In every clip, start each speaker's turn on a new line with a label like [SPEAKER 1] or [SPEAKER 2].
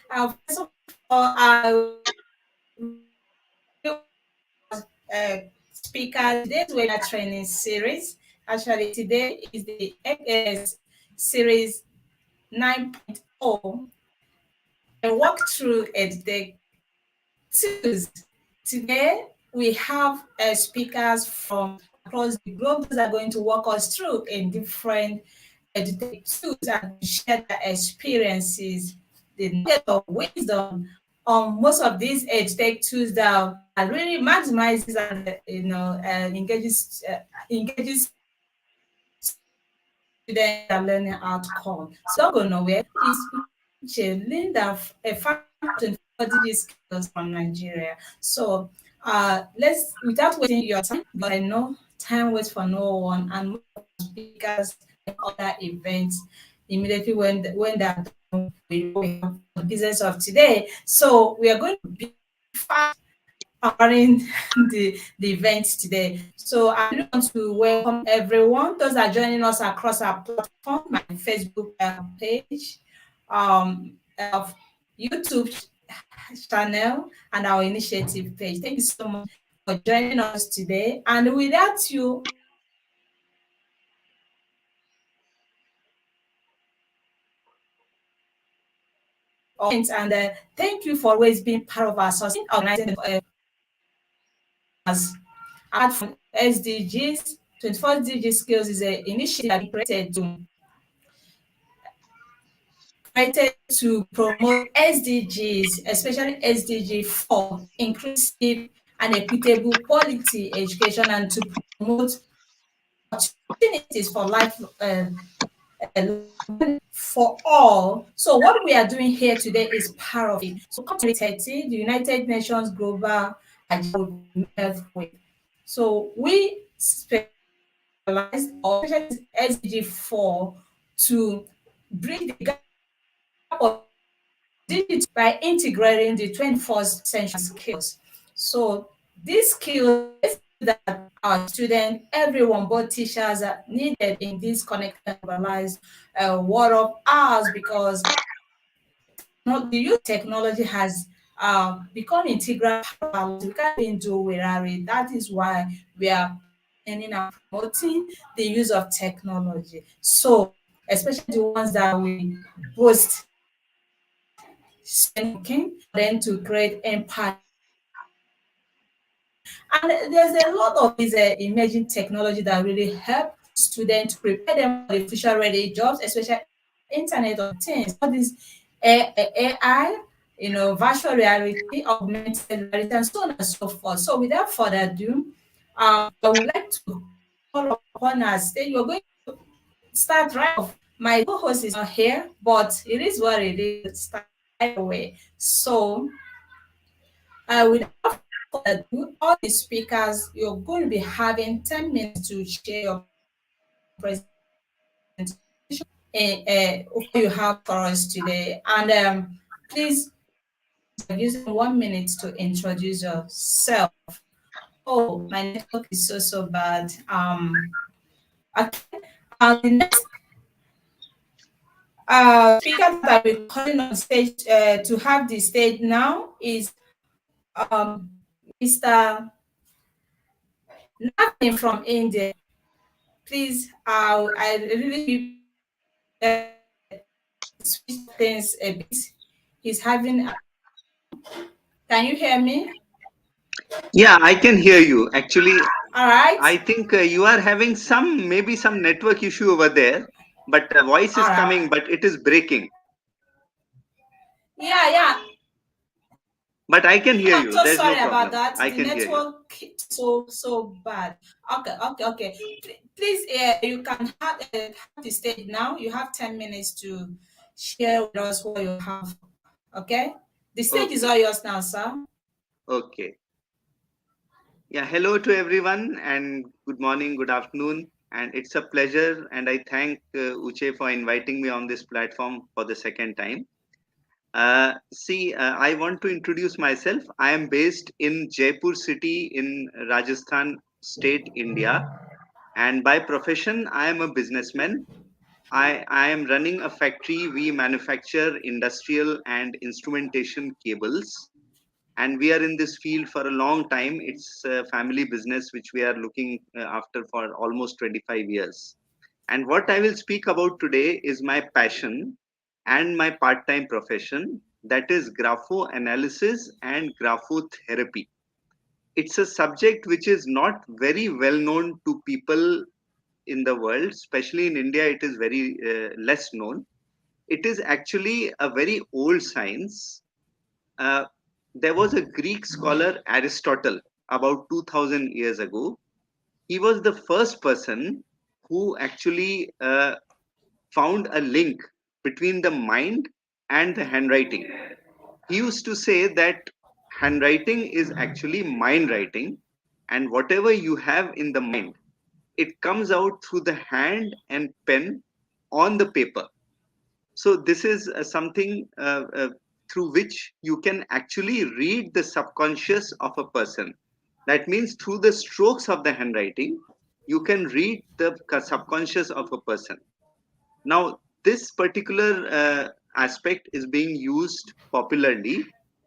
[SPEAKER 1] First of all, I speakers. Today's webinar training series. Actually, today is the series 9.0. I walk through EdTech tools. Today, we have speakers from across the globe that are going to walk us through in different EdTech tools and share their experiences, the knowledge of wisdom on most of these EdTech tools that really maximizes and engages students and learning outcome. So don't go nowhere. Is Linda, a fountain for digital skills from Nigeria. So let's, without wasting your time, but I know time waits for no one, and most speakers and other events immediately when they're done, we have the business of today. So we are going to be fast running the event today. So I really want to welcome everyone. Those are joining us across our platform, my Facebook page, of YouTube channel, and our initiative page. Thank you so much for joining us today. And without you, and thank you for always being part of our success organizing as apart from SDGs. 24 DG Skills is an initiative created to promote SDGs, especially SDG 4, inclusive and equitable quality education, and to promote opportunities for life for all. So what we are doing here today is part of it. So 2030, the United Nations Global Agenda with. So we specialize or SDG 4 to bridge the gap of digital by integrating the 21st century skills. So these skills that our students, everyone, both teachers, are needed in this connected and globalized world of ours, because the use of technology has become integral part. We can't even do without it. That is why we are planning and promoting the use of technology. So, especially the ones that we boast thinking, then to create impact. And there's a lot of these emerging technology that really help students prepare them for the future ready jobs, especially Internet of Things, all these AI, virtual reality, augmented reality, and so on and so forth. So without further ado, I would like to call upon our stage. We're going to start right off. My co-host is not here, but it is what it is. Start right away. So without further ado, all the speakers, you're going to be having 10 minutes to share your presentation what you have for us today. And please, using 1 minute to introduce yourself. Oh, my network is so bad. Okay. The next speaker that we're calling on stage to have the stage now is Mr. Navin from India. Please, I really uh, switch things a bit. He's having. Can you hear me?
[SPEAKER 2] Yeah, I can hear you. Actually,
[SPEAKER 1] All right.
[SPEAKER 2] I think you are having maybe some network issue over there, but voice
[SPEAKER 1] All
[SPEAKER 2] is
[SPEAKER 1] right.
[SPEAKER 2] coming, but it is breaking.
[SPEAKER 1] Yeah, yeah.
[SPEAKER 2] But I can hear
[SPEAKER 1] I'm
[SPEAKER 2] you.
[SPEAKER 1] so
[SPEAKER 2] There's no
[SPEAKER 1] sorry about
[SPEAKER 2] problem.
[SPEAKER 1] that.
[SPEAKER 2] I
[SPEAKER 1] The
[SPEAKER 2] can hear you.
[SPEAKER 1] network so bad. Okay. Please, you can have the stage now. You have 10 minutes to share with us what you have. Okay, the stage is
[SPEAKER 2] Okay.
[SPEAKER 1] all yours now, sir.
[SPEAKER 2] Okay. Yeah, hello to everyone, and good morning, good afternoon. And it's a pleasure, and I thank Uche for inviting me on this platform for the second time. I want to introduce myself. I am based in Jaipur city in Rajasthan state, India. And by profession, I am a businessman. I am running a factory. We manufacture industrial and instrumentation cables, and we are in this field for a long time. It's a family business which we are looking after for almost 25 years. And what I will speak about today is my passion and my part time profession, that is grapho analysis and graphotherapy. It's a subject which is not very well known to people in the world, especially in India, it is very less known. It is actually a very old science. Uh, there was a Greek scholar, Aristotle, about 2000 years ago. He was the first person who actually found a link between the mind and the handwriting. He used to say that handwriting is actually mind writing, and whatever you have in the mind, it comes out through the hand and pen on the paper. So this is something through which you can actually read the subconscious of a person. That means through the strokes of the handwriting, you can read the subconscious of a person. Now, this particular aspect is being used popularly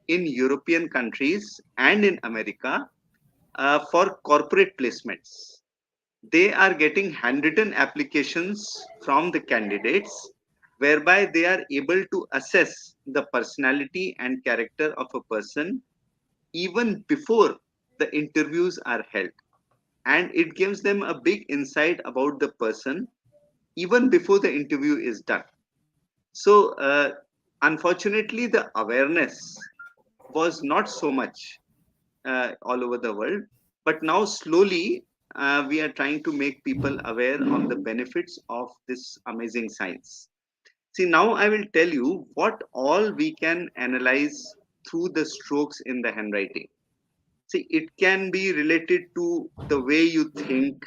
[SPEAKER 2] in European countries and in America for corporate placements. They are getting handwritten applications from the candidates, whereby they are able to assess the personality and character of a person even before the interviews are held. And it gives them a big insight about the person even before the interview is done. So, unfortunately, the awareness was not so much all over the world. But now, slowly, we are trying to make people aware of the benefits of this amazing science. See, now I will tell you what all we can analyze through the strokes in the handwriting. See, it can be related to the way you think,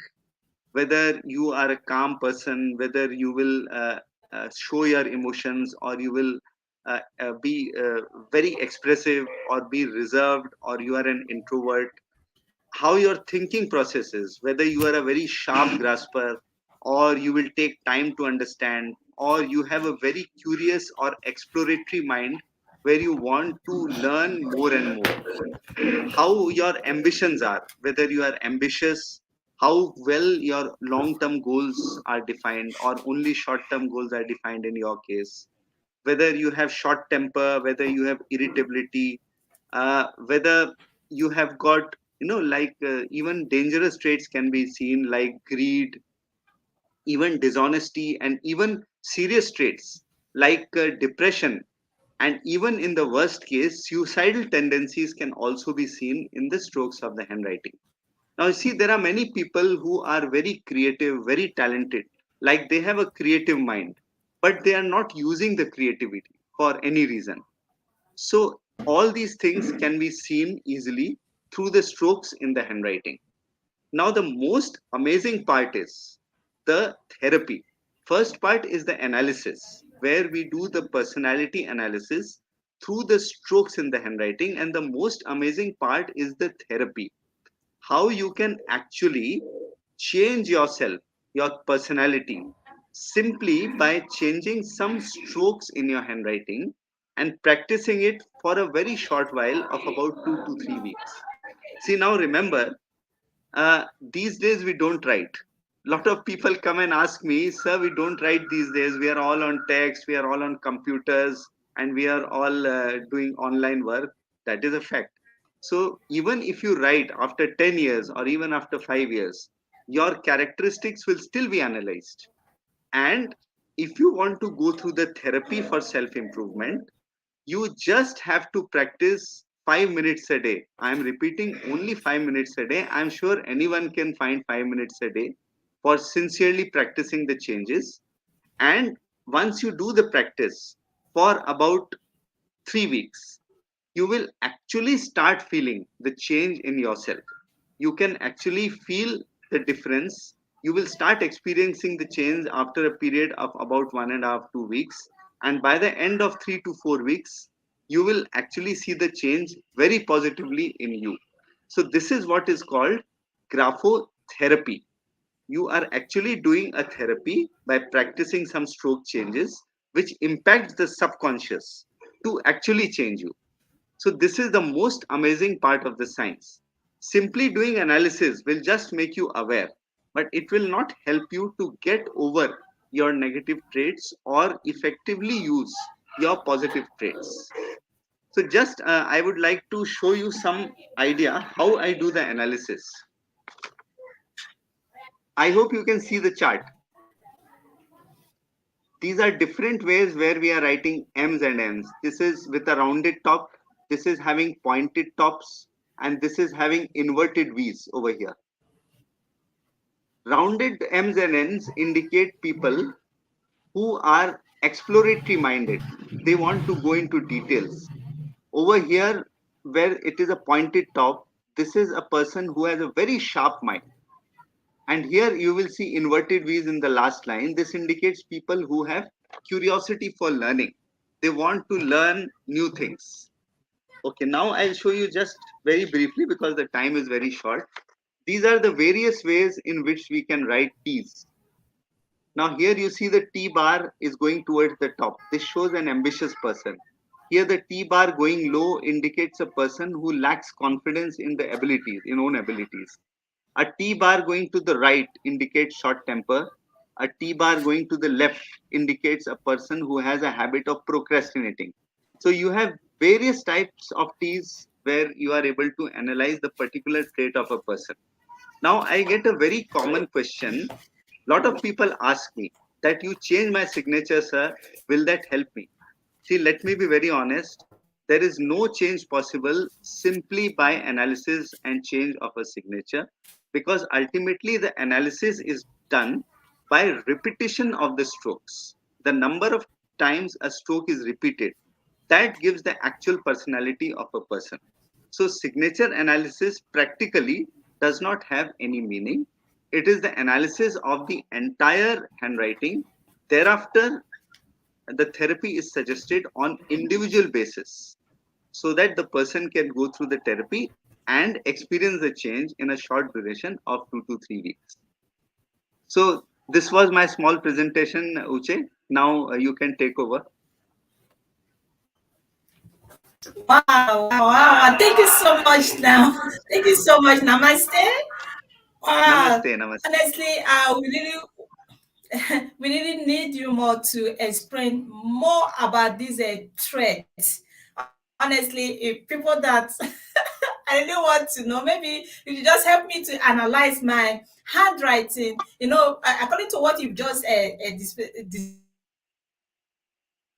[SPEAKER 2] whether you are a calm person, whether you will show your emotions, or you will be very expressive or be reserved, or you are an introvert, how your thinking process is, whether you are a very sharp grasper, or you will take time to understand, or you have a very curious or exploratory mind where you want to learn more and more, how your ambitions are, whether you are ambitious, how well your long term goals are defined, or only short term goals are defined in your case, whether you have short temper, whether you have irritability, whether you have got, like even dangerous traits can be seen, like greed, even dishonesty, and even serious traits like depression, and even in the worst case, suicidal tendencies can also be seen in the strokes of the handwriting. Now, you see, there are many people who are very creative, very talented, like they have a creative mind, but they are not using the creativity for any reason. So, all these things can be seen easily through the strokes in the handwriting. Now, the most amazing part is the therapy. First part is the analysis, where we do the personality analysis through the strokes in the handwriting. And the most amazing part is the therapy, how you can actually change yourself, your personality, simply by changing some strokes in your handwriting and practicing it for a very short while of about 2 to 3 weeks. See, now remember, these days we don't write. Lot of people come and ask me, sir, we don't write these days. We are all on text, we are all on computers, and we are all doing online work. That is a fact. So even if you write after 10 years or even after 5 years, your characteristics will still be analyzed. And if you want to go through the therapy for self improvement, you just have to practice 5 minutes a day. I'm repeating, only 5 minutes a day. I'm sure anyone can find 5 minutes a day for sincerely practicing the changes. And once you do the practice for about 3 weeks, you will actually start feeling the change in yourself. You can actually feel the difference. You will start experiencing the change after a period of about 1.5, 2 weeks. And by the end of 3 to 4 weeks, you will actually see the change very positively in you. So, this is what is called graphotherapy. You are actually doing a therapy by practicing some stroke changes, which impact the subconscious to actually change you. So, this is the most amazing part of the science. Simply doing analysis will just make you aware, but it will not help you to get over your negative traits or effectively use your positive traits. So, just I would like to show you some idea how I do the analysis. I hope you can see the chart. These are different ways where we are writing M's and N's. This is with a rounded top, this is having pointed tops, and this is having inverted V's over here. Rounded M's and N's indicate people who are exploratory minded. They want to go into details. Over here, where it is a pointed top, this is a person who has a very sharp mind. And here you will see inverted V's in the last line. This indicates people who have curiosity for learning. They want to learn new things. Okay, now I'll show you just very briefly because the time is very short. These are the various ways in which we can write T's. Now here you see the T bar is going towards the top. This shows an ambitious person. Here the T bar going low indicates a person who lacks confidence in the abilities, in own abilities. A T bar going to the right indicates short temper. A T bar going to the left indicates a person who has a habit of procrastinating. So you have various types of T's where you are able to analyze the particular trait of a person. Now I get a very common question. Lot of people ask me that you change my signature, sir. Will that help me? See, let me be very honest. There is no change possible simply by analysis and change of a signature, because ultimately the analysis is done by repetition of the strokes. The number of times a stroke is repeated, that gives the actual personality of a person. So, signature analysis practically does not have any meaning. It is the analysis of the entire handwriting. Thereafter, the therapy is suggested on individual basis so that the person can go through the therapy and experience the change in a short duration of 2 to 3 weeks. So this was my small presentation, Uche. Now you can take over.
[SPEAKER 1] Wow. Thank you so much now. Thank you so much. Namaste. Wow.
[SPEAKER 2] Namaste, namaste.
[SPEAKER 1] Honestly, we really need you more to explain more about these threats. Honestly, if people that I really want to know, maybe you could just help me to analyze my handwriting. According to what you've just displayed,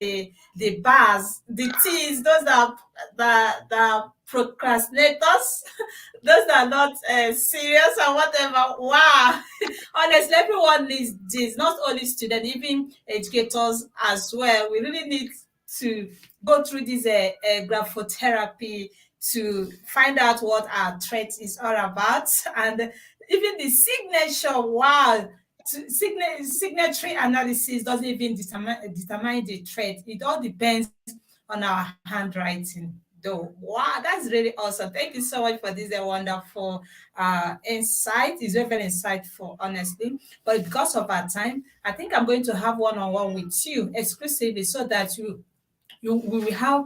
[SPEAKER 1] the bars, the T's, those are the procrastinators, those are not serious or whatever. Wow. Honestly, everyone needs this, not only students, even educators as well. We really need to go through this graphotherapy to find out what our threat is all about. And even the signature, wow, signatory analysis doesn't even determine the threat. It all depends on our handwriting, though. Wow, that's really awesome. Thank you so much for this wonderful insight. It's very, very insightful, honestly. But because of our time, I think I'm going to have one-on-one with you exclusively so that you we will have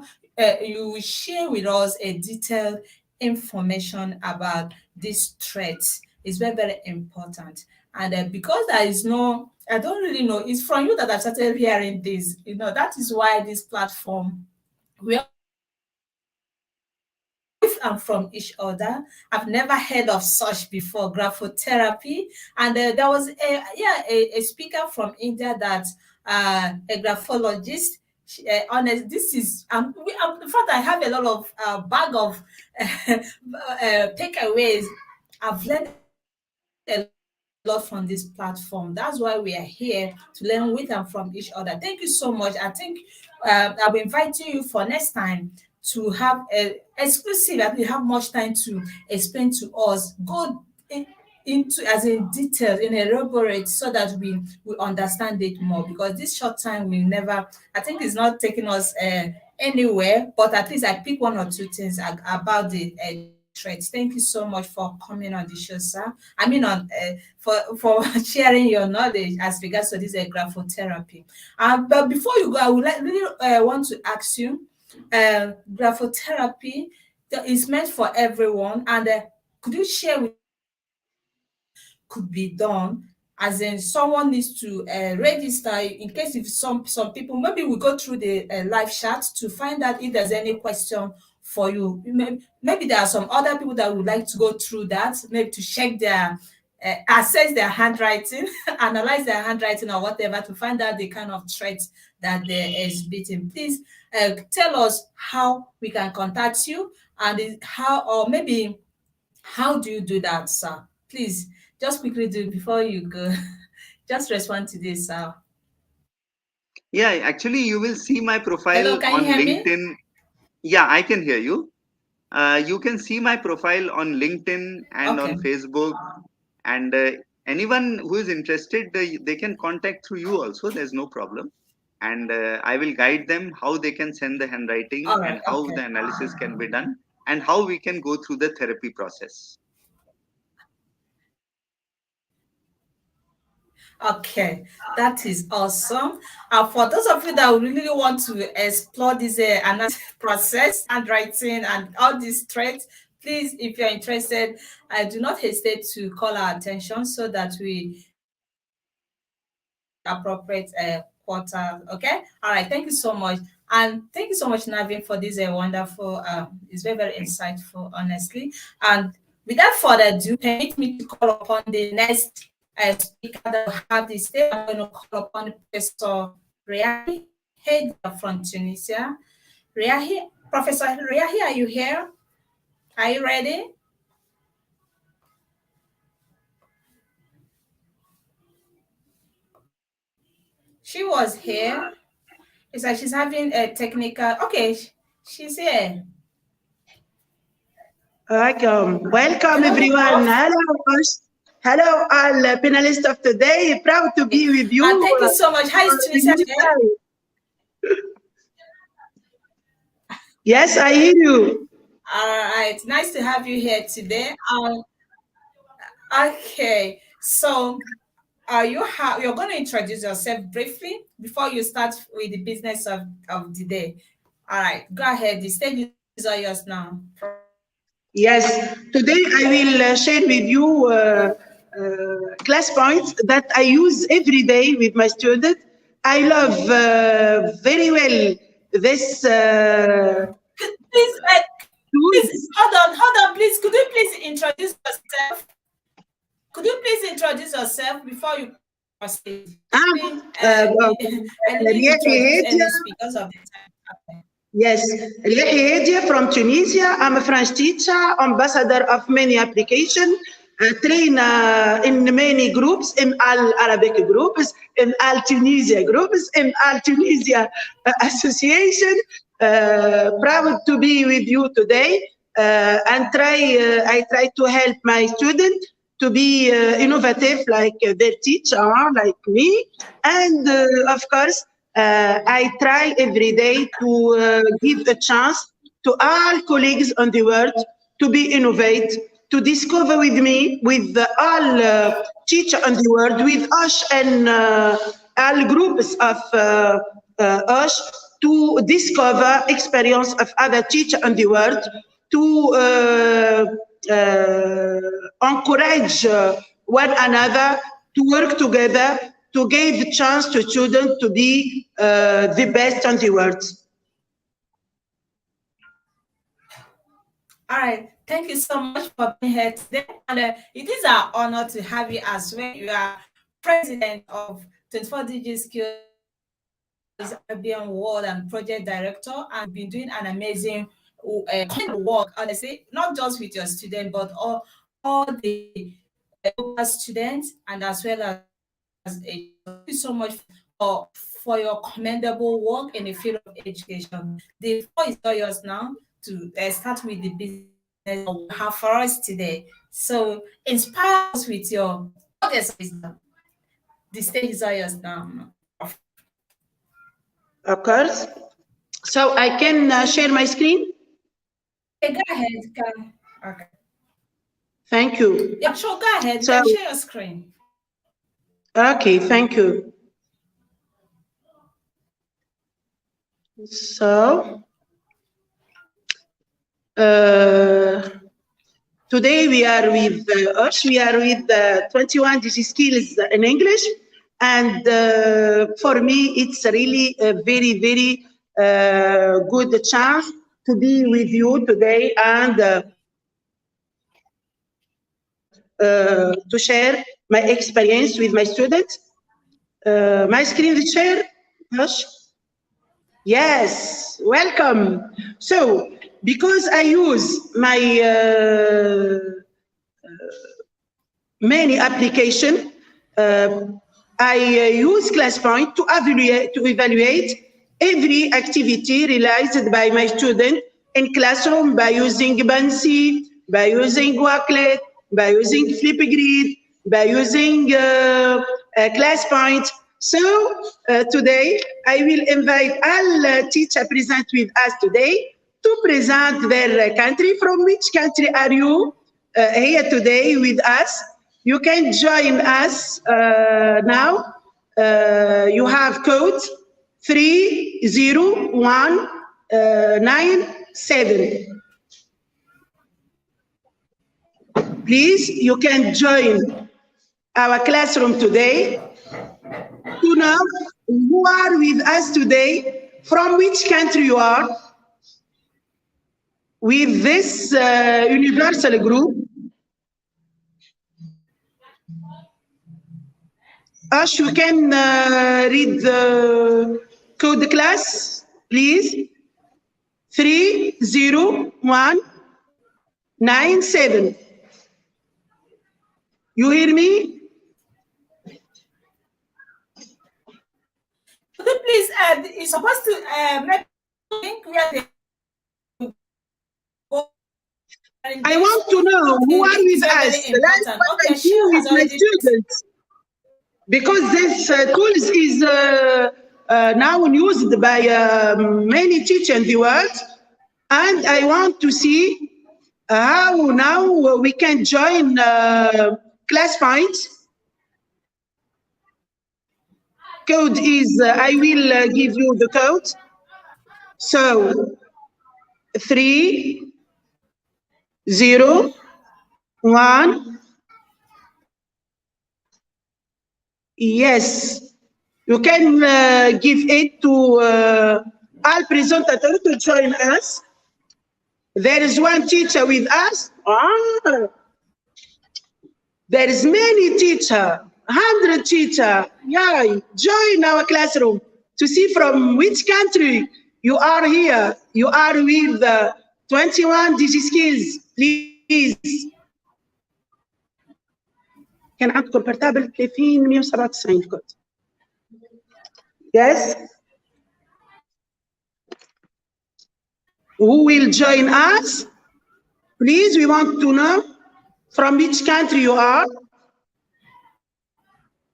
[SPEAKER 1] you will share with us a detailed information about this threat. It's very, very important. And because there is no, I don't really know, it's from you that I've started hearing this. That is why this platform, where and from each other. I've never heard of such before, graphotherapy. And there was a speaker from India that a graphologist. Honest, this is in fact I have a lot of bag of takeaways. I've learned a lot from this platform. That's why we are here to learn with and from each other. Thank you so much. I think I'll be inviting you for next time to have exclusive. I think you have much time to explain to us. Go into as in detail in elaborate so that we understand it more, because this short time will never, I think it's not taking us anywhere, but at least I pick one or two things about the threat traits. Thank you so much for coming on the show, sir. I mean, on for sharing your knowledge as regards to this graphotherapy. But before you go, I would like really want to ask you, graphotherapy is meant for everyone, and could you share with could be done, as in someone needs to register in case if some people maybe we go through the live chat to find out if there's any question for you. Maybe there are some other people that would like to go through that, maybe to check their assess their handwriting, analyze their handwriting or whatever to find out the kind of traits that they're exhibiting. Please tell us how we can contact you, and how, or maybe how do you do that, sir? Please, just quickly do before you go. Just respond to this, sir.
[SPEAKER 2] Yeah, actually, you will see my
[SPEAKER 1] Hello,
[SPEAKER 2] profile
[SPEAKER 1] can you
[SPEAKER 2] on
[SPEAKER 1] hear me?
[SPEAKER 2] LinkedIn. Yeah, I can hear you. You can see my profile on LinkedIn and on
[SPEAKER 1] Okay.
[SPEAKER 2] Facebook, and anyone who is interested, they can contact through you also. There's no problem, and I will guide them how they can send the handwriting
[SPEAKER 1] All right.
[SPEAKER 2] and how
[SPEAKER 1] Okay.
[SPEAKER 2] the analysis can be done and how we can go through the therapy process.
[SPEAKER 1] Okay, that is awesome. For those of you that really want to explore this analysis process, handwriting, and all these traits, please, if you're interested, I do not hesitate to call our attention so that we appropriate quarter. Okay. All right. Thank you so much. And thank you so much, Navin, for this wonderful, it's very, very
[SPEAKER 2] Thank
[SPEAKER 1] insightful, honestly. And without further ado, permit me to call upon the next speaker that will have this day. I'm going to call upon Professor Riahi Head from Tunisia. Riahi, Professor Riahi, are you here? Are you ready? She was here. It's like she's having a technical. Okay, she's here.
[SPEAKER 3] Welcome
[SPEAKER 1] Hello,
[SPEAKER 3] everyone.
[SPEAKER 1] Prof.
[SPEAKER 3] Hello, all panelists of today. Proud to be with you.
[SPEAKER 1] Thank you so much. How is
[SPEAKER 3] The
[SPEAKER 1] Tunisia
[SPEAKER 3] new
[SPEAKER 1] today?
[SPEAKER 3] style. Yes, I hear you.
[SPEAKER 1] All right, nice to have you here today. Okay, so you're going to introduce yourself briefly before you start with the business of the day. All right, go ahead. The stage is all yours now.
[SPEAKER 3] Yes, today I will share with you class points that I use every day with my students. I love very well this
[SPEAKER 1] Please, please
[SPEAKER 3] tools.
[SPEAKER 1] hold on, please. Could you please introduce yourself? Could you please introduce yourself before you proceed?
[SPEAKER 3] Ah,
[SPEAKER 1] We I really introduce
[SPEAKER 3] Riahi
[SPEAKER 1] any speakers of the time.
[SPEAKER 3] Yes, Riahi Hedia from Tunisia. I'm a French teacher, ambassador of many applications, train in many groups, in all Arabic groups, in all Tunisia groups, in all Tunisia association. Proud to be with you today and I try to help my students to be innovative like their teacher, like me. And of course, I try every day to give a chance to all colleagues on the world to be innovate, to discover with me, with all teachers on the world, with us and all groups of us to discover experience of other teachers on the world, to encourage one another to work together to give the chance to students to be the best on the world.
[SPEAKER 1] All right. Thank you so much for being here today. And it is our honor to have you as well. You are president of 24 DG Skills Arabian World and project director, and been doing an amazing work, honestly, not just with your students, but all the students, and as well as a thank you so much for your commendable work in the field of education. The floor is all yours now to start with the business you have for us today. So inspire us with your modest wisdom. The stage is all yours now.
[SPEAKER 3] Of course. So I can share my screen.
[SPEAKER 1] Okay, go ahead. Go. Okay.
[SPEAKER 3] Thank you.
[SPEAKER 1] Yeah, sure. Go ahead. You
[SPEAKER 3] So,
[SPEAKER 1] can share your screen.
[SPEAKER 3] okay, thank you. So, today we are with us. We are with 21 disease skills in English, and for me, it's really a very, very good chance to be with you today and to share my experience with my students. My screen share, Hush. Yes, welcome. So, because I use my many application, I use ClassPoint to evaluate every activity realized by my student in classroom by using Bansi, by using Wakelet, by using Flipgrid, by using ClassPoint. So today I will invite all teachers present with us today to present their country. From which country are you here today with us? You can join us now. You have code 30197. Please, you can join our classroom today to know who are with us today, from which country you are, with this universal group. Ash, you can read the code class, please. 30197. You hear me?
[SPEAKER 1] Could you please, you're supposed to maybe think where they go.
[SPEAKER 3] I want to know who are with
[SPEAKER 1] Very,
[SPEAKER 3] us.
[SPEAKER 1] very
[SPEAKER 3] That's
[SPEAKER 1] important.
[SPEAKER 3] what I
[SPEAKER 1] Okay,
[SPEAKER 3] do
[SPEAKER 1] Sheila
[SPEAKER 3] with
[SPEAKER 1] has
[SPEAKER 3] my
[SPEAKER 1] already.
[SPEAKER 3] students. Because this tool is now used by many teachers in the world. And I want to see how now we can join ClassPoint. Code is, I will give you the code. So 301. Yes, you can give it to all presenters to join us. There is one teacher with us. There is many teacher, 100 teacher. Yeah, join our classroom to see from which country you are here. You are with 21 digital skills, please. كان عندكم بورتابل 30 197 كود. Yes. Who will join us? Please, we want to know from which country you are.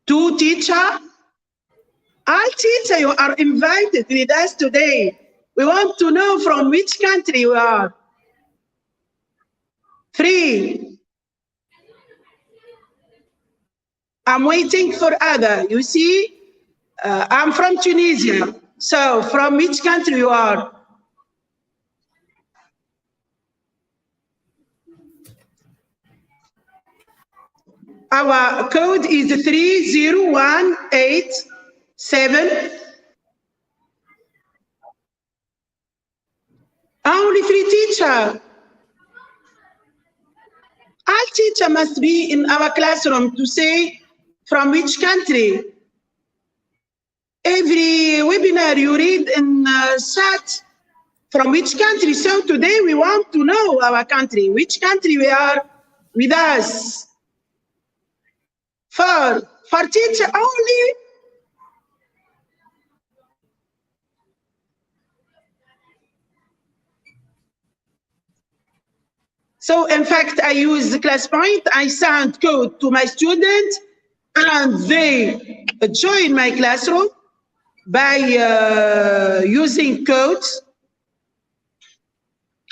[SPEAKER 3] Two teacher. All teacher, you are invited with us today. We want to know from which country you are. 3. I'm waiting for other. You see, I'm from Tunisia. So from which country you are? Our code is 30187. Only 3 teacher. All teacher must be in our classroom to say from which country. Every webinar you read in chat from which country. So today we want to know our country, which country we are with us. For teacher only. So in fact, I use the ClassPoint. I send code to my students and they join my classroom by using codes.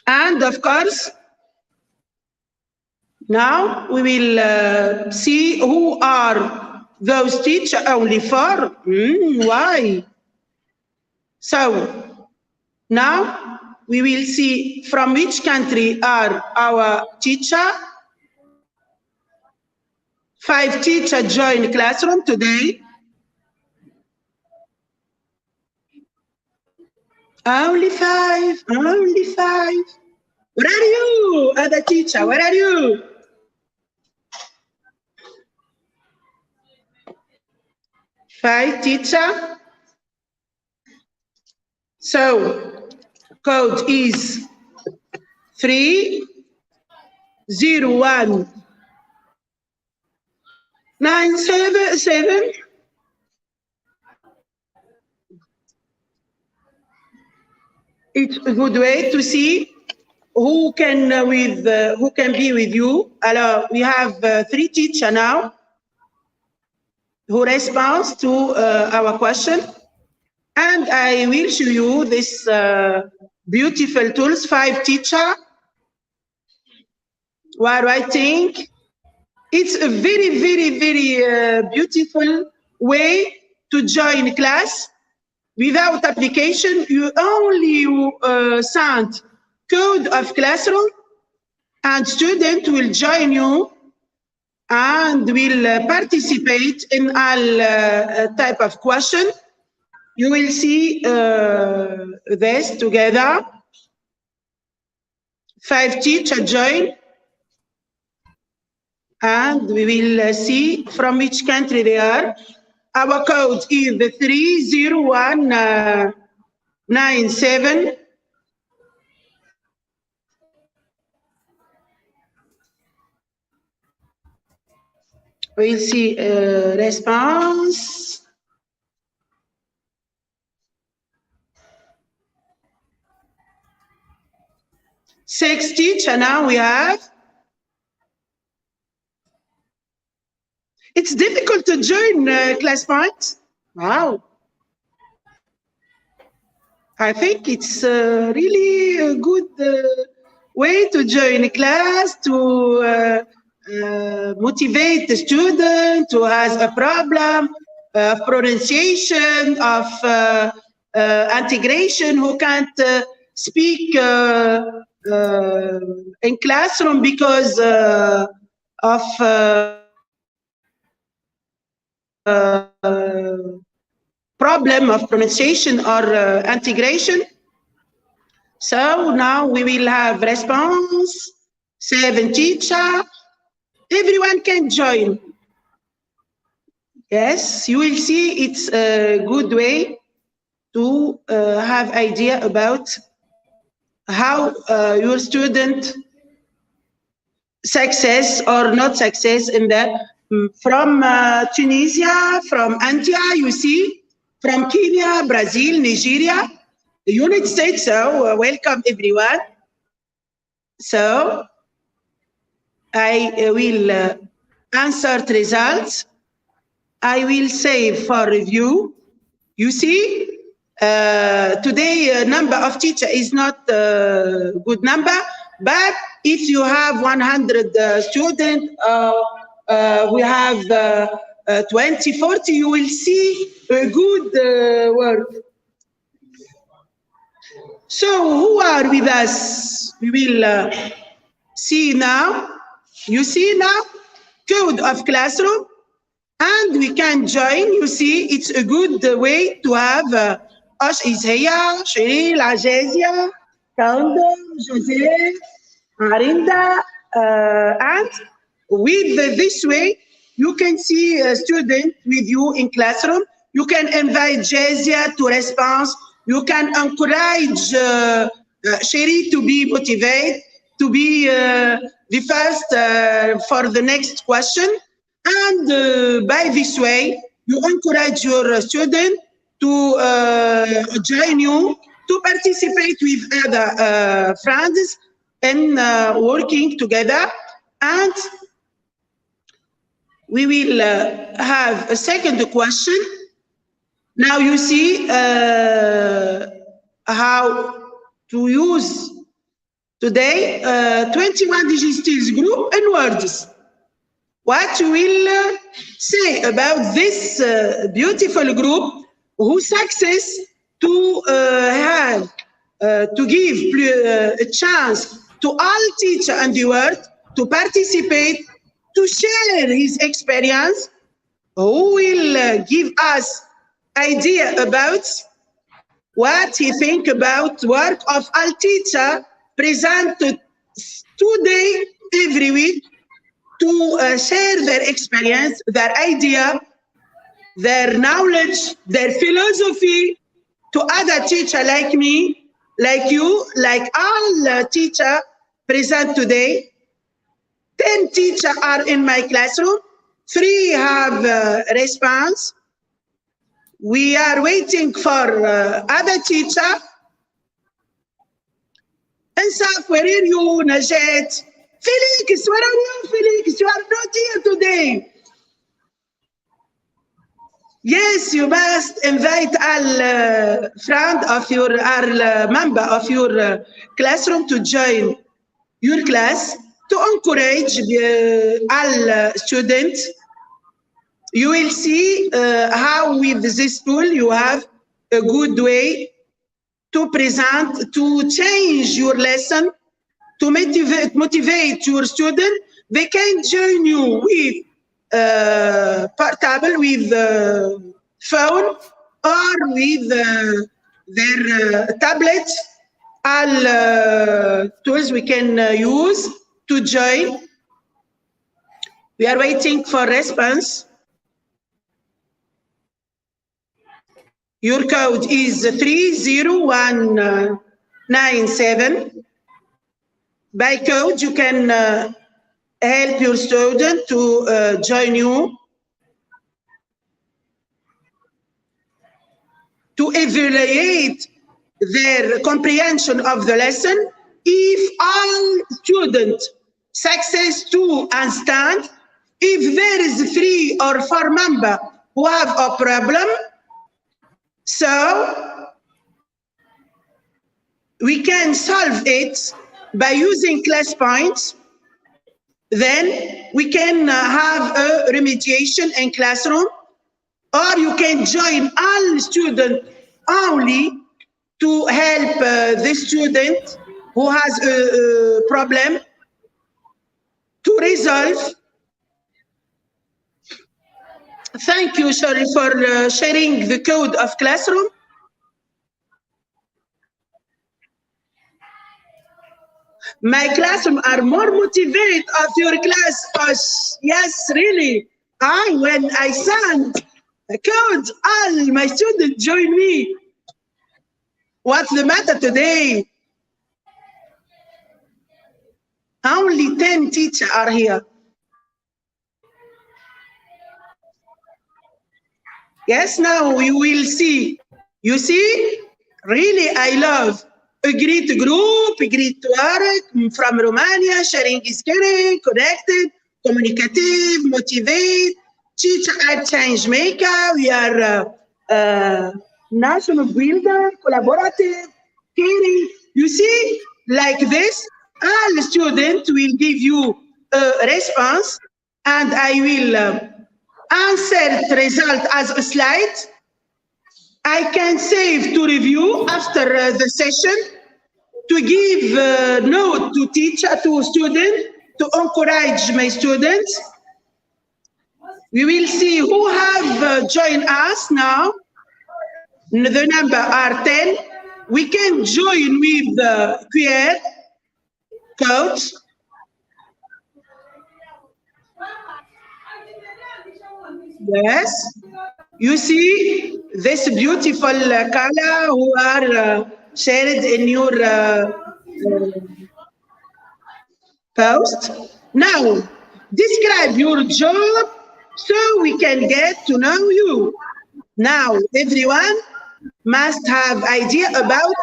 [SPEAKER 3] And of course, Now we will see who are those teachers. Only four. Why? So now we will see from which country are our teacher. 5 teachers join classroom today. Only 5. Only 5. Where are you, other teacher? Where are you? Five teacher. So code is 30197. It's a good way to see who can be with you. Alors, we have 3 teachers now who respond to our question, and I will show you this beautiful tools. 5 teachers were writing. It's a very, very, very beautiful way to join class. Without application, you only send code of classroom, and student will join you and will participate in all type of question. You will see this together. 5 teachers join, and we will see from which country they are. Our code is the 30197. We'll see response. Six teachers now we have. It's difficult to join class points. Wow. I think it's really a good way to join a class, to motivate the student who has a problem of pronunciation, of integration, who can't speak in classroom because of problem of pronunciation or integration. So now we will have response, 7 teachers. Everyone can join. Yes, you will see it's a good way to have idea about how your student success or not success in the from Tunisia, from India, you see, from Kenya, Brazil, Nigeria, the United States. So welcome everyone. So I will insert results. I will save for review. You see, today number of teacher is not a good number, but if you have 100 students, we have 20, 40, you will see a good work. So who are with us? We will see now. You see now, code of classroom, and we can join. You see, it's a good way to have Ash is here, Cheryl, Ajesia, Kaundo, Jose, Arinda, and with this way, you can see a student with you in classroom. You can invite Jezia to respond. You can encourage Sherry to be motivated, to be the first for the next question. And by this way, you encourage your student to join you, to participate with other friends and working together. And we will have a second question. Now you see how to use Today, 21 digital group in words. What you will say about this beautiful group who success to have to give a chance to all teachers in the world to participate, to share his experience, who will give us idea about what he think about work of all teacher presented today every week to share their experience, their idea, their knowledge, their philosophy to other teacher like me, like you, like all teacher present today. 10 teachers are in my classroom, 3 have response. We are waiting for other teacher. Insaf, where are you, Najat? Felix, where are you, Felix? You are not here today. Yes, you must invite all friend of your, all member of your classroom to join your class to encourage all students. You will see how with this tool you have a good way to present, to change your lesson, to motivate your student. They can join you with portable, with phone, or with their tablets. All tools we can use to join. We are waiting for response. Your code is 30197. By code, you can help your student to join you, to evaluate their comprehension of the lesson. If all students success to understand, if there is 3 or 4 members who have a problem, so we can solve it by using class points. Then we can have a remediation in classroom, or you can join all students only to help the student who has a problem to resolve. Thank you, Shari, for sharing the code of classroom. My classroom are more motivated of your class. Yes, really. When I send the code, all my students join me. What's the matter today? Only 10 teachers are here. Yes, now you will see. You see, really, I love a great group, a great work from Romania, sharing is caring, connected, communicative, motivate, teacher and change maker. We are national builder, collaborative, caring. You see, like this, all students will give you a response, and I will answer the result as a slide. I can save to review after the session, to give note to teacher, to student, to encourage my students. We will see who have joined us now. The number are 10. We can join with the QR code. Yes. You see this beautiful color who are shared in your post. Now, describe your job so we can get to know you. Now, everyone must have idea about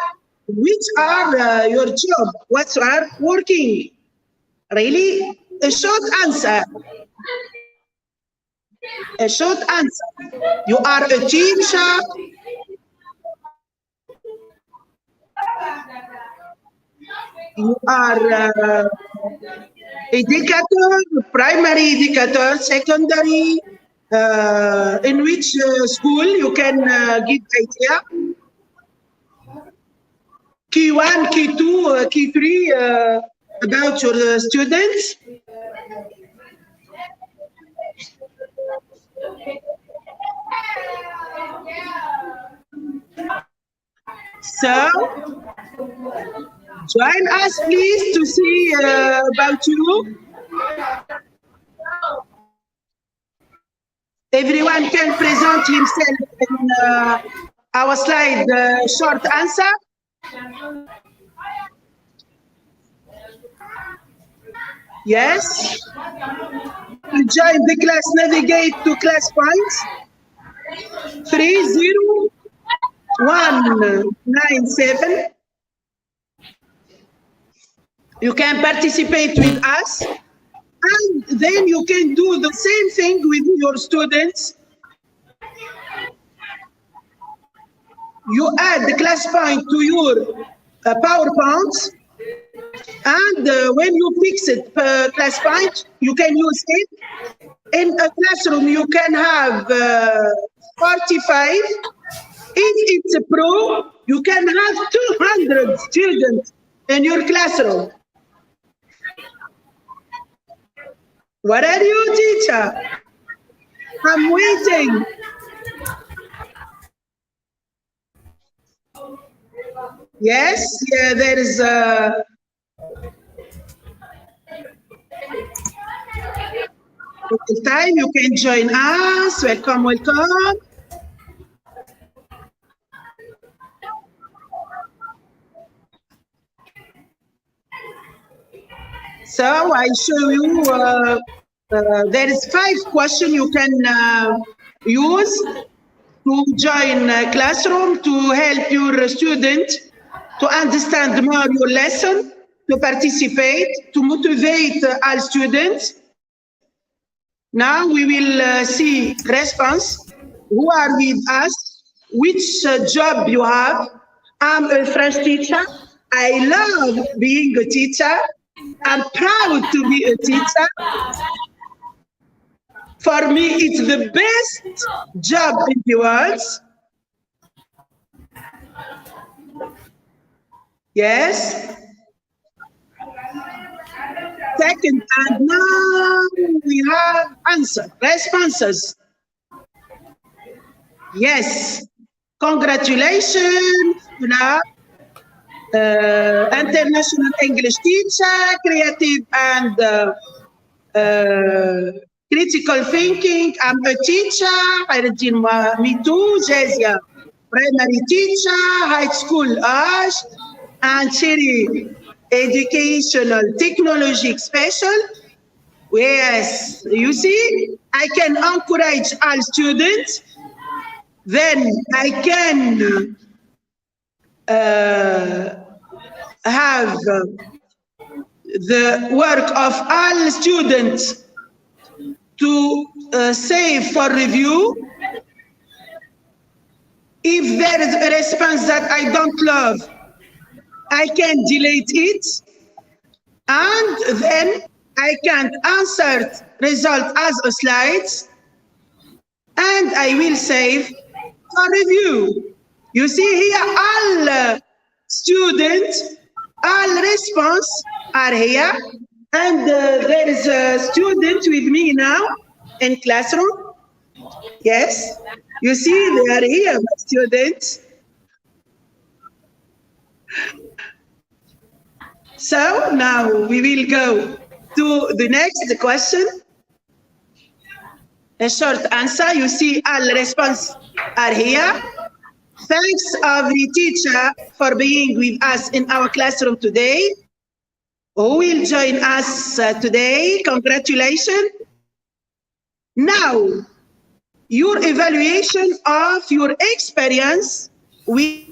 [SPEAKER 3] which are your job, what are working. Really, a short answer. A short answer. You are a teacher. You are educator, primary educator, secondary. In which school you can give idea? Key 1, Key 2, Key 3 about your students. So, join us please to see about you. Everyone can present himself in our slide short answer. Yes. You join the class, navigate to class points. 30197. You can participate with us, and then you can do the same thing with your students. You add the class point to your PowerPoint, and when you fix it per class point, you can use it. In a classroom, you can have 45. If it's a pro, you can have 200 students in your classroom. What are you, teacher? I'm waiting. Yes, yeah, there is a time you can join us. Welcome, welcome. So I show you, there is 5 questions you can use to join a classroom to help your student to understand more your lesson, to participate, to motivate all students. Now we will see response. Who are with us? Which job you have? I'm a French teacher. I love being a teacher. I'm proud to be a teacher. For me, it's the best job in the world. Yes. Second, and now we have responses. Yes. Congratulations. International English teacher, creative and critical thinking. I'm a teacher. Me too. Jazia, primary teacher, high school age, and Cherry, educational technology special. Yes, you see, I can encourage all students. Then I can have the work of all students to save for review. If there is a response that I don't love, I can delete it, and then I can insert result as a slide, and I will save for review. You see here, all students, all response are here, and there is a student with me now in classroom. Yes, you see they are here, students. So now we will go to the next question. A short answer. You see all response are here. Thanks every teacher for being with us in our classroom today. Who will join us today? Congratulations. Now, your evaluation of your experience with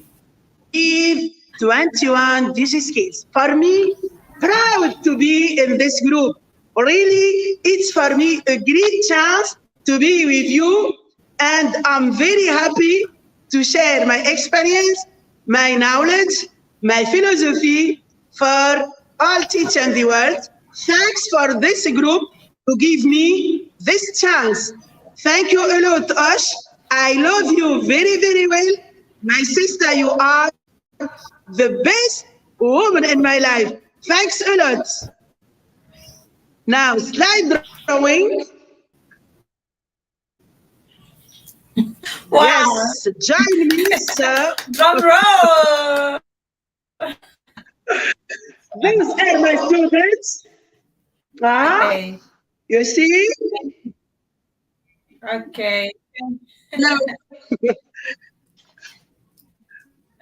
[SPEAKER 3] 21 digital skills. For me, proud to be in this group. Really, it's for me a great chance to be with you, and I'm very happy to share my experience, my knowledge, my philosophy for all teachers in the world. Thanks for this group to give me this chance. Thank you a lot, Osh. I love you very, very well. My sister, you are the best woman in my life. Thanks a lot. Now, slide drawing.
[SPEAKER 1] Wow.
[SPEAKER 3] Yes, join me, sir.
[SPEAKER 1] Drum roll.
[SPEAKER 3] These are my students.
[SPEAKER 1] Okay.
[SPEAKER 3] You see?
[SPEAKER 1] Okay.
[SPEAKER 3] No.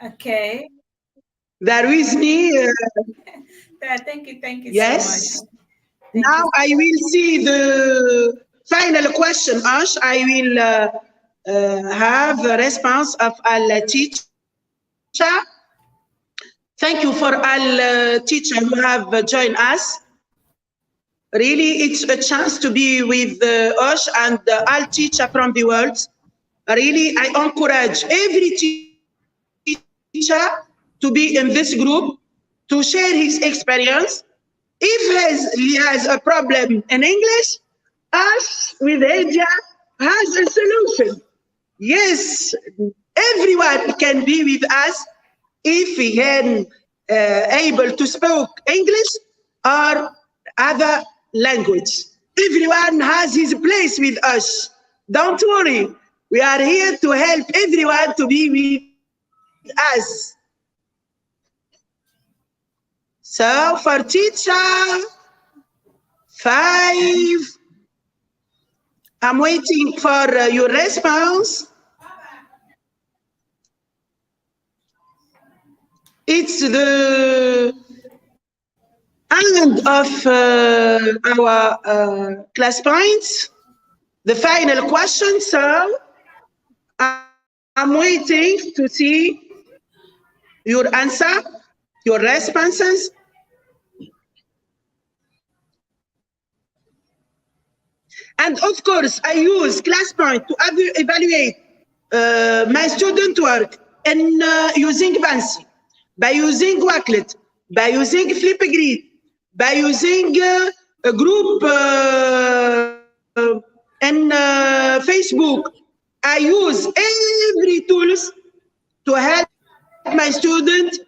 [SPEAKER 1] Okay.
[SPEAKER 3] They're with me.
[SPEAKER 1] Thank you. Thank you
[SPEAKER 3] Yes.
[SPEAKER 1] so much. Thank
[SPEAKER 3] Now
[SPEAKER 1] you.
[SPEAKER 3] I will see the final question, Ash. I will have a response of our teacher. Thank you for all teachers who have joined us. Really, it's a chance to be with Ash and all teachers from the world. Really, I encourage every teacher to be in this group to share his experience. If he has a problem in English, us with Asia has a solution. Yes, everyone can be with us if he can able to speak English or other language. Everyone has his place with us. Don't worry. We are here to help everyone to be with us. So for teacher 5, I'm waiting for your response. It's the end of our class points, the final question. So I'm waiting to see your answer, your responses. And of course, I use class point to evaluate my student work in using Vansi, by using Wakelet, by using Flipgrid, by using a group in Facebook. I use every tools to help my student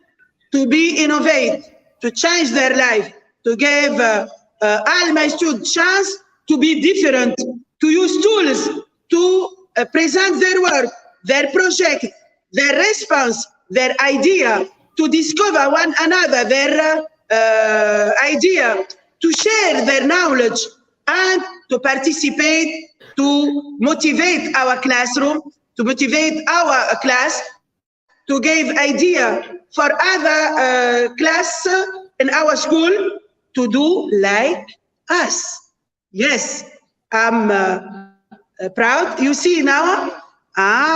[SPEAKER 3] to be innovate, to change their life, to give all my students chance to be different, to use tools to present their work, their project, their response, their idea, to discover one another, their idea, to share their knowledge, and to participate, to motivate our classroom, to motivate our class, to give idea for other class in our school to do like us. Yes, I'm proud. You see now,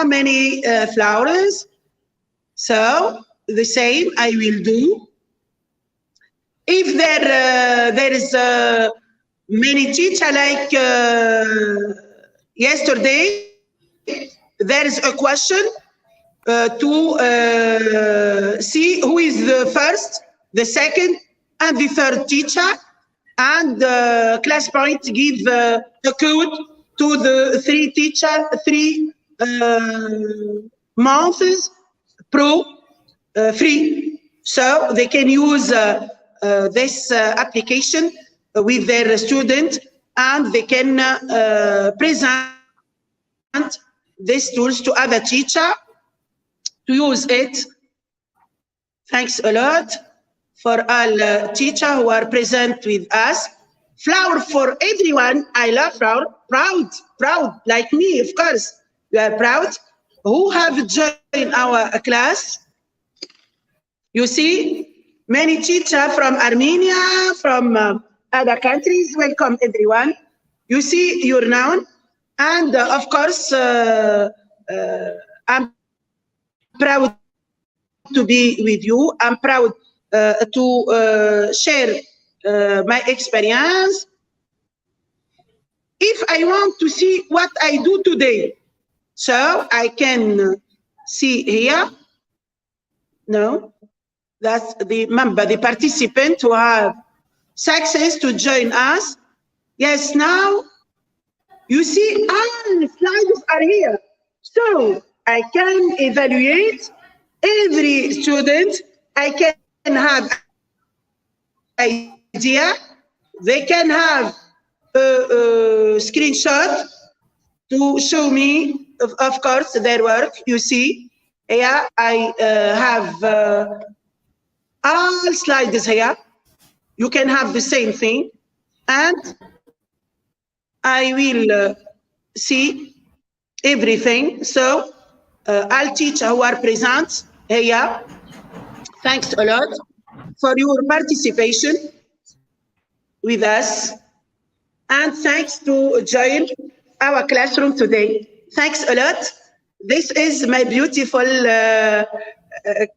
[SPEAKER 3] many flowers. So the same I will do. If there is many teacher like yesterday, there is a question to see who is the first, the second, and the third teacher, and class point give a code to the three months pro free, so they can use this application with their student, and they can present these tools to other teacher to use it. Thanks a lot for all teachers who are present with us. Flower for everyone. I love flower. Proud, like me, of course. You are proud. Who have joined our class? You see, many teachers from Armenia, from other countries. Welcome, everyone. You see your noun. And of course, I'm proud to be with you. I'm proud to share my experience. If I want to see what I do today, so I can see here. No, that's the member, the participant who have success to join us. Yes, now you see all the slides are here. So I can evaluate every student. I can have idea. They can have a screenshot to show me, of course, their work. You see, yeah, I have all slides here. You can have the same thing, and I will see everything. So I'll teach who are present here. Thanks a lot for your participation with us, and thanks to join our classroom today. Thanks a lot. This is my beautiful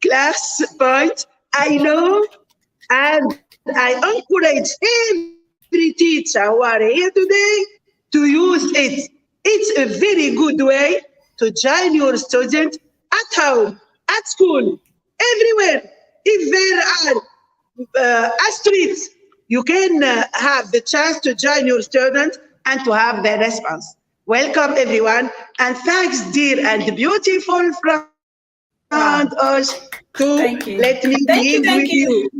[SPEAKER 3] class point. I know, and I encourage every teacher who are here today to use it. It's a very good way to join your student at home, at school, everywhere. If there are streets, you can have the chance to join your student and to have their response. Welcome, everyone, and thanks, dear and beautiful friend Osh, to
[SPEAKER 1] Thank you.
[SPEAKER 3] let me live with you.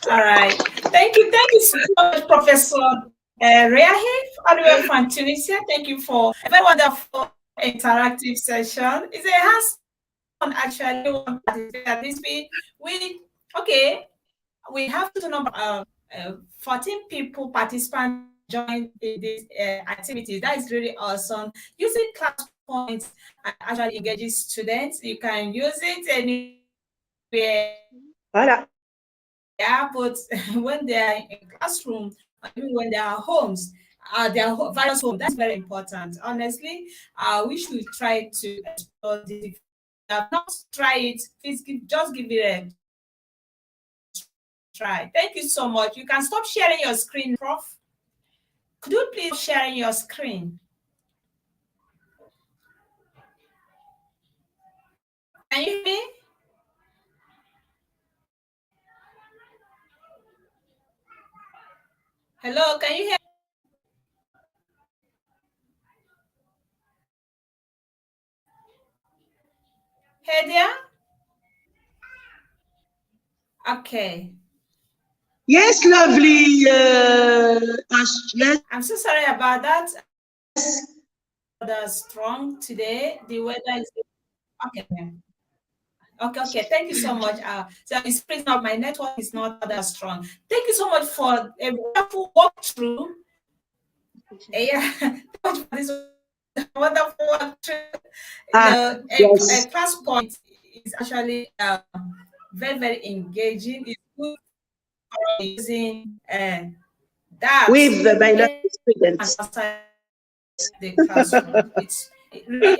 [SPEAKER 1] All right. Thank you so much, Professor Reahi, all the way from Tunisia. Thank you for a very wonderful interactive session. It's a hands-on actually. At least we have to number 14 people participants join in this activity. That is really awesome. Using class points actually engages students. You can use it anywhere.
[SPEAKER 3] Voilà.
[SPEAKER 1] Yeah, but when they are in classroom, even when they are homes, their various homes, that's very important. Honestly, we should try to explore this. If you have not tried it, please just give it a try. Thank you so much. You can stop sharing your screen, Prof. Could you please share your screen? Can you hear me? Hello, can you hear? Hey there? Okay.
[SPEAKER 3] Yes, lovely Ash. Yes.
[SPEAKER 1] I'm so sorry about that. Strong today. The weather is okay. Okay. Thank you so much. So it's freezing up. My network is not that strong. Thank you so much for a wonderful walkthrough. Yeah, for this wonderful walkthrough.
[SPEAKER 3] Yes.
[SPEAKER 1] A class point is actually very, very engaging. It's good for using that
[SPEAKER 3] With the bilingual students.
[SPEAKER 1] outside the classroom. It's really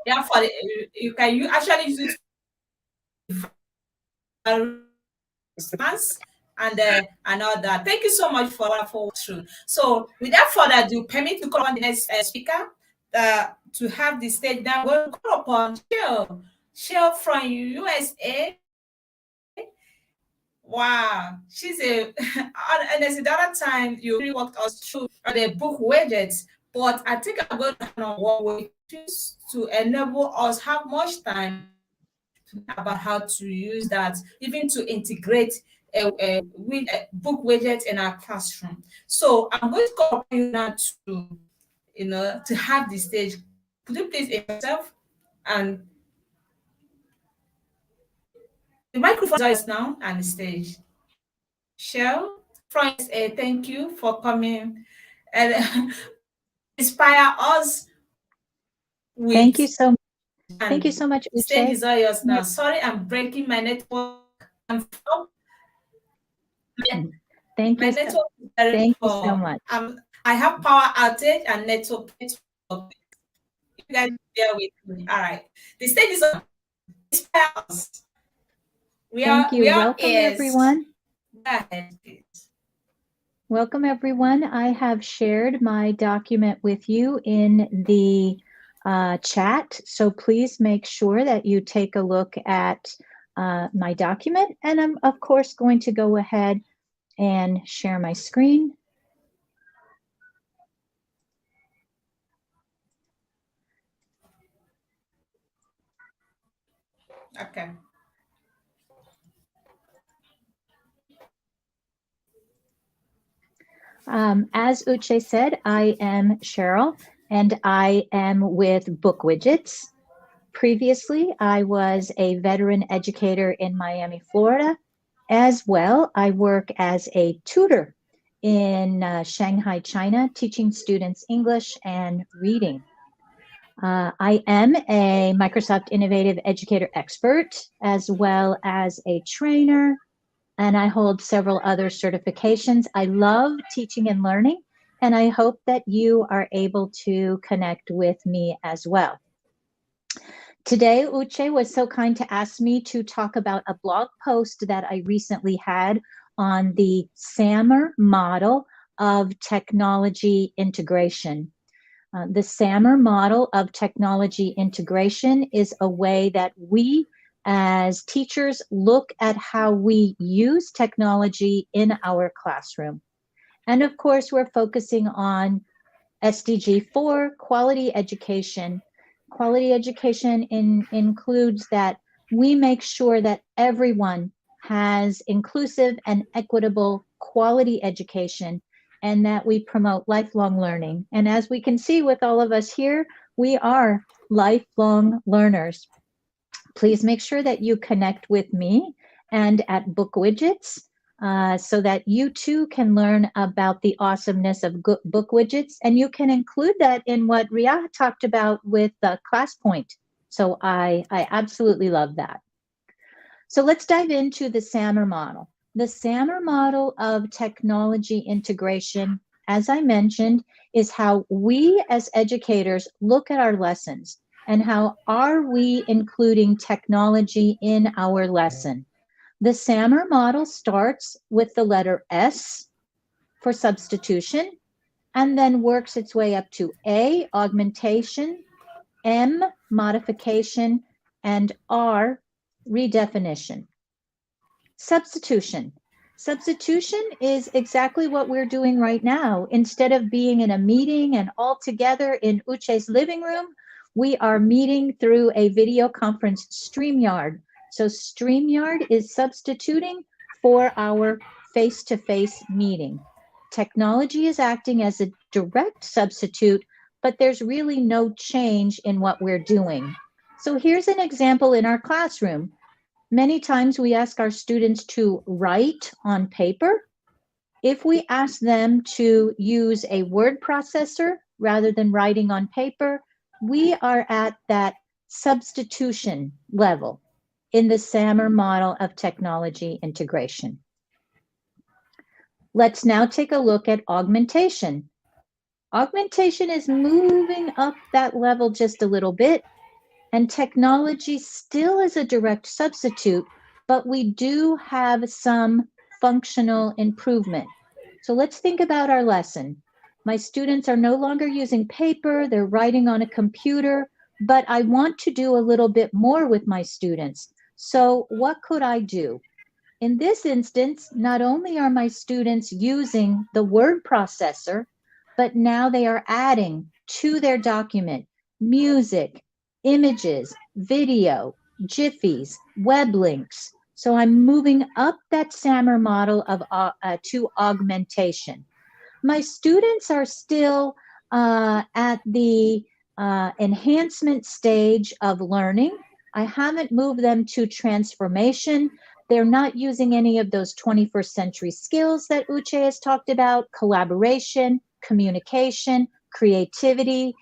[SPEAKER 1] therefore you can actually use it response and all that. Thank you so much for wonderful walkthrough. So without further ado, permit to call on the next speaker to have the stage now. We'll call upon Shell from USA. Wow, she's a and as the other time you really walked us through the book widgets, but I think I'm going to on one way to enable us have much time about how to use that, even to integrate a book widget in our classroom. So I'm going to call upon you now to have the stage. Could you please yourself and the microphone is now and the stage. Shell, France, thank you for coming and inspire us with.
[SPEAKER 4] Thank you so much. Thank you so much,
[SPEAKER 1] The stage
[SPEAKER 4] Uche.
[SPEAKER 1] is all yours now. Sorry, I'm breaking my network.
[SPEAKER 4] Thank
[SPEAKER 1] My
[SPEAKER 4] you.
[SPEAKER 1] network is very
[SPEAKER 4] Thank you
[SPEAKER 1] poor.
[SPEAKER 4] so much.
[SPEAKER 1] I have power outage and network. You guys bear with me. All right. The stage is on. Inspire us.
[SPEAKER 4] Thank you. Welcome, everyone.
[SPEAKER 1] Go ahead, please.
[SPEAKER 4] Welcome, everyone. I have shared my document with you in the chat. So please make sure that you take a look at my document. And I'm, of course, going to go ahead and share my screen.
[SPEAKER 1] Okay.
[SPEAKER 4] As Uche said, I am Cheryl, and I am with Book Widgets. Previously, I was a veteran educator in Miami, Florida. As well, I work as a tutor in Shanghai, China, teaching students English and reading. I am a Microsoft Innovative Educator Expert, as well as a trainer, and I hold several other certifications. I love teaching and learning, and I hope that you are able to connect with me as well. Today, Uche was so kind to ask me to talk about a blog post that I recently had on the SAMR model of technology integration. The SAMR model of technology integration is a way that we as teachers look at how we use technology in our classroom. And of course, we're focusing on SDG 4, quality education. Quality education includes that we make sure that everyone has inclusive and equitable quality education, and that we promote lifelong learning. And as we can see with all of us here, we are lifelong learners. Please make sure that you connect with me and at Book Widgets so that you too can learn about the awesomeness of Book Widgets, and you can include that in what Ria talked about with ClassPoint. So I absolutely love that. So let's dive into the SAMR model. The SAMR model of technology integration, as I mentioned, is how we as educators look at our lessons and how are we including technology in our lesson. The SAMR model starts with the letter S for substitution and then works its way up to A, augmentation, M, modification, and R, redefinition. Substitution. Substitution is exactly what we're doing right now. Instead of being in a meeting and all together in Uche's living room, we are meeting through a video conference StreamYard. So StreamYard is substituting for our face-to-face meeting. Technology is acting as a direct substitute, but there's really no change in what we're doing. So here's an example in our classroom. Many times we ask our students to write on paper. If we ask them to use a word processor rather than writing on paper, we are at that substitution level in the SAMR model of technology integration. Let's now take a look at augmentation. Augmentation is moving up that level just a little bit, and technology still is a direct substitute, but we do have some functional improvement. So let's think about our lesson. My students are no longer using paper, they're writing on a computer, but I want to do a little bit more with my students. So what could I do? In this instance, not only are my students using the word processor, but now they are adding to their document music, images, video, jiffies, web links. So I'm moving up that SAMR model of to augmentation. My students are still at the enhancement stage of learning. I haven't moved them to transformation. They're not using any of those 21st century skills that Uche has talked about: collaboration, communication, creativity,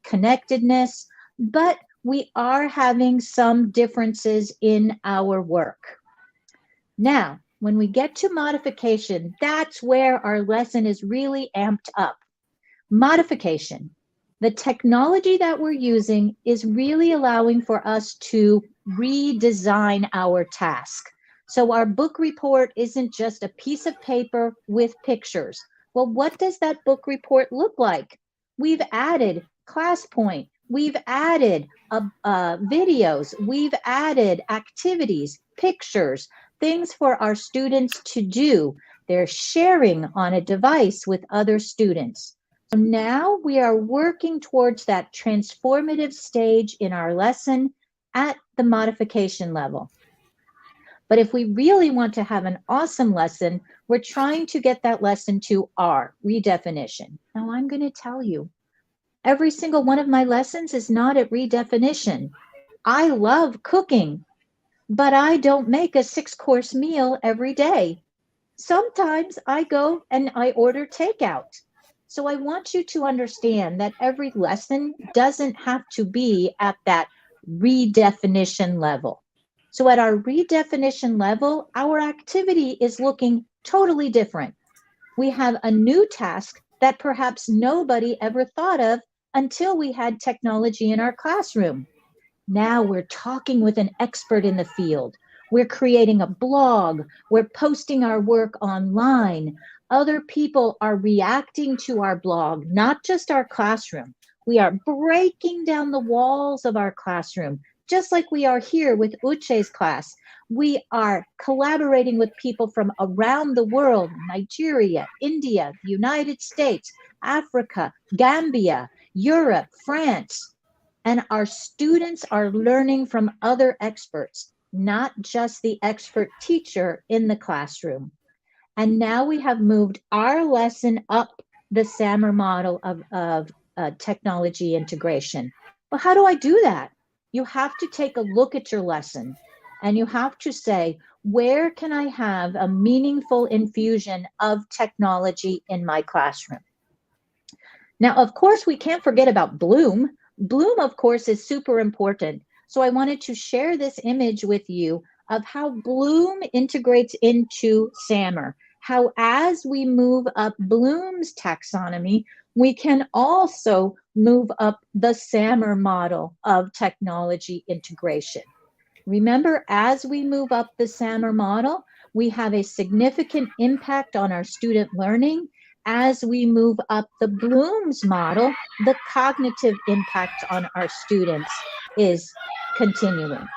[SPEAKER 4] connectedness, but we are having some differences in our work. Now, when we get to modification, that's where our lesson is really amped up. Modification. The technology that we're using is really allowing for us to redesign our task. So our book report isn't just a piece of paper with pictures. Well, what does that book report look like? We've added ClassPoint. We've added videos, we've added activities, pictures, things for our students to do. They're sharing on a device with other students. So now we are working towards that transformative stage in our lesson at the modification level. But if we really want to have an awesome lesson, we're trying to get that lesson to R, redefinition. Now I'm going to tell you, every single one of my lessons is not at redefinition. I love cooking, but I don't make a 6-course meal every day. Sometimes I go and I order takeout. So I want you to understand that every lesson doesn't have to be at that redefinition level. So at our redefinition level, our activity is looking totally different. We have a new task that perhaps nobody ever thought of until we had technology in our classroom. Now we're talking with an expert in the field. We're creating a blog. We're posting our work online. Other people are reacting to our blog, not just our classroom. We are breaking down the walls of our classroom, just like we are here with Uche's class. We are collaborating with people from around the world, Nigeria, India, the United States, Africa, Gambia, Europe, France. And our students are learning from other experts, not just the expert teacher in the classroom. And now we have moved our lesson up the SAMR model of technology integration. Well, how do I do that? You have to take a look at your lesson and you have to say, where can I have a meaningful infusion of technology in my classroom? Now, of course, we can't forget about Bloom. Bloom, of course, is super important. So I wanted to share this image with you of how Bloom integrates into SAMR, how as we move up Bloom's taxonomy, we can also move up the SAMR model of technology integration. Remember, as we move up the SAMR model, we have a significant impact on our student learning. As we move up the Bloom's model, the cognitive impact on our students is continuing.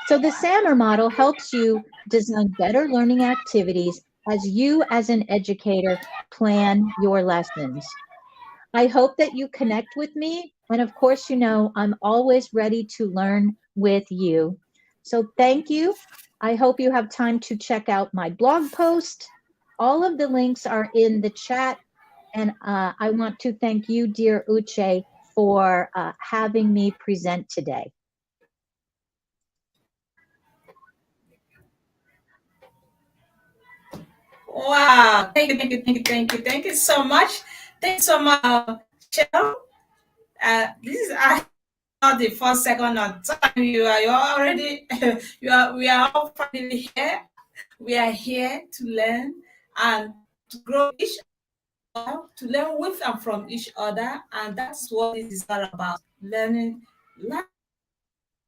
[SPEAKER 4] So the SAMR model helps you design better learning activities as you, as an educator, plan your lessons. I hope that you connect with me. And of course, you know, I'm always ready to learn with you. So thank you. I hope you have time to check out my blog post. All of the links are in the chat. And I want to thank you, dear Uche, for having me present today.
[SPEAKER 1] Wow. Thank you so much. Thank you so much, Cheryl. This is not the first, second, or time. You're already, we are all finally here. We are here to learn and to grow each other, to learn with and from each other. And that's what this is all about. Learning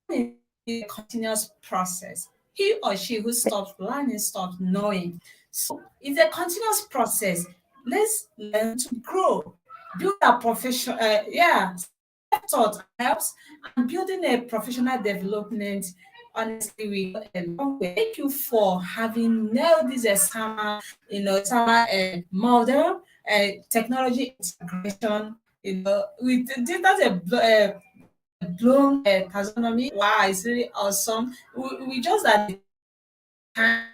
[SPEAKER 1] is a continuous process. He or she who stops learning stops knowing. So it's a continuous process. Let's learn to grow, build our profession. Thought helps, and building a professional development. Honestly, we got a long way. Thank you for having nailed this exam, summer model, technology integration. We did that a Bloom taxonomy. Wow, it's really awesome. We just at the time,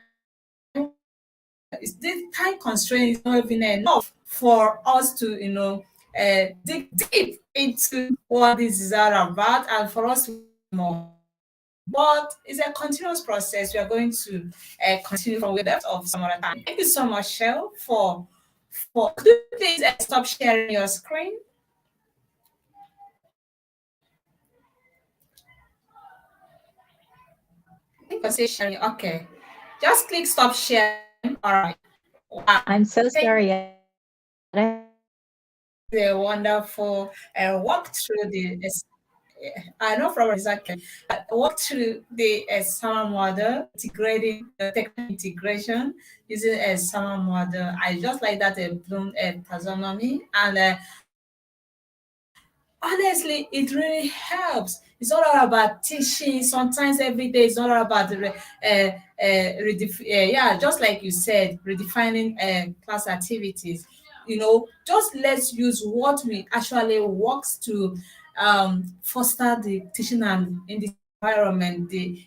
[SPEAKER 1] this time constraint is not even enough for us to, dig deep into what this is all about and for us to more. But it's a continuous process. We are going to continue from with that of some other time. Thank you so much, Shell, for could you please stop sharing your screen? I think I say sharing. Okay. Just click stop sharing. All right. Wow.
[SPEAKER 4] I'm so sorry.
[SPEAKER 1] A wonderful walk through the I know from exactly walk through the summer model, integrating the technical integration using a summer model. I just like that Bloom taxonomy, and honestly, it really helps. It's not all about teaching. Sometimes every day it's not all about yeah, just like you said, redefining class activities. Just let's use what we actually works to foster the teaching and in the environment, the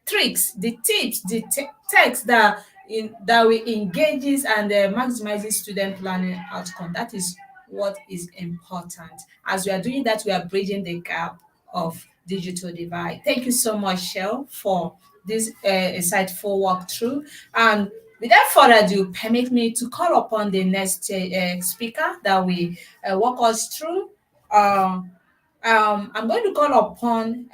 [SPEAKER 1] tricks, the tips, the text that we engages and maximizes student learning outcome. That is what is important. As we are doing that, we are bridging the gap of digital divide. Thank you so much, Shell, for this insightful walkthrough. And without further ado, permit me to call upon the next speaker that will walk us through. I'm going to call upon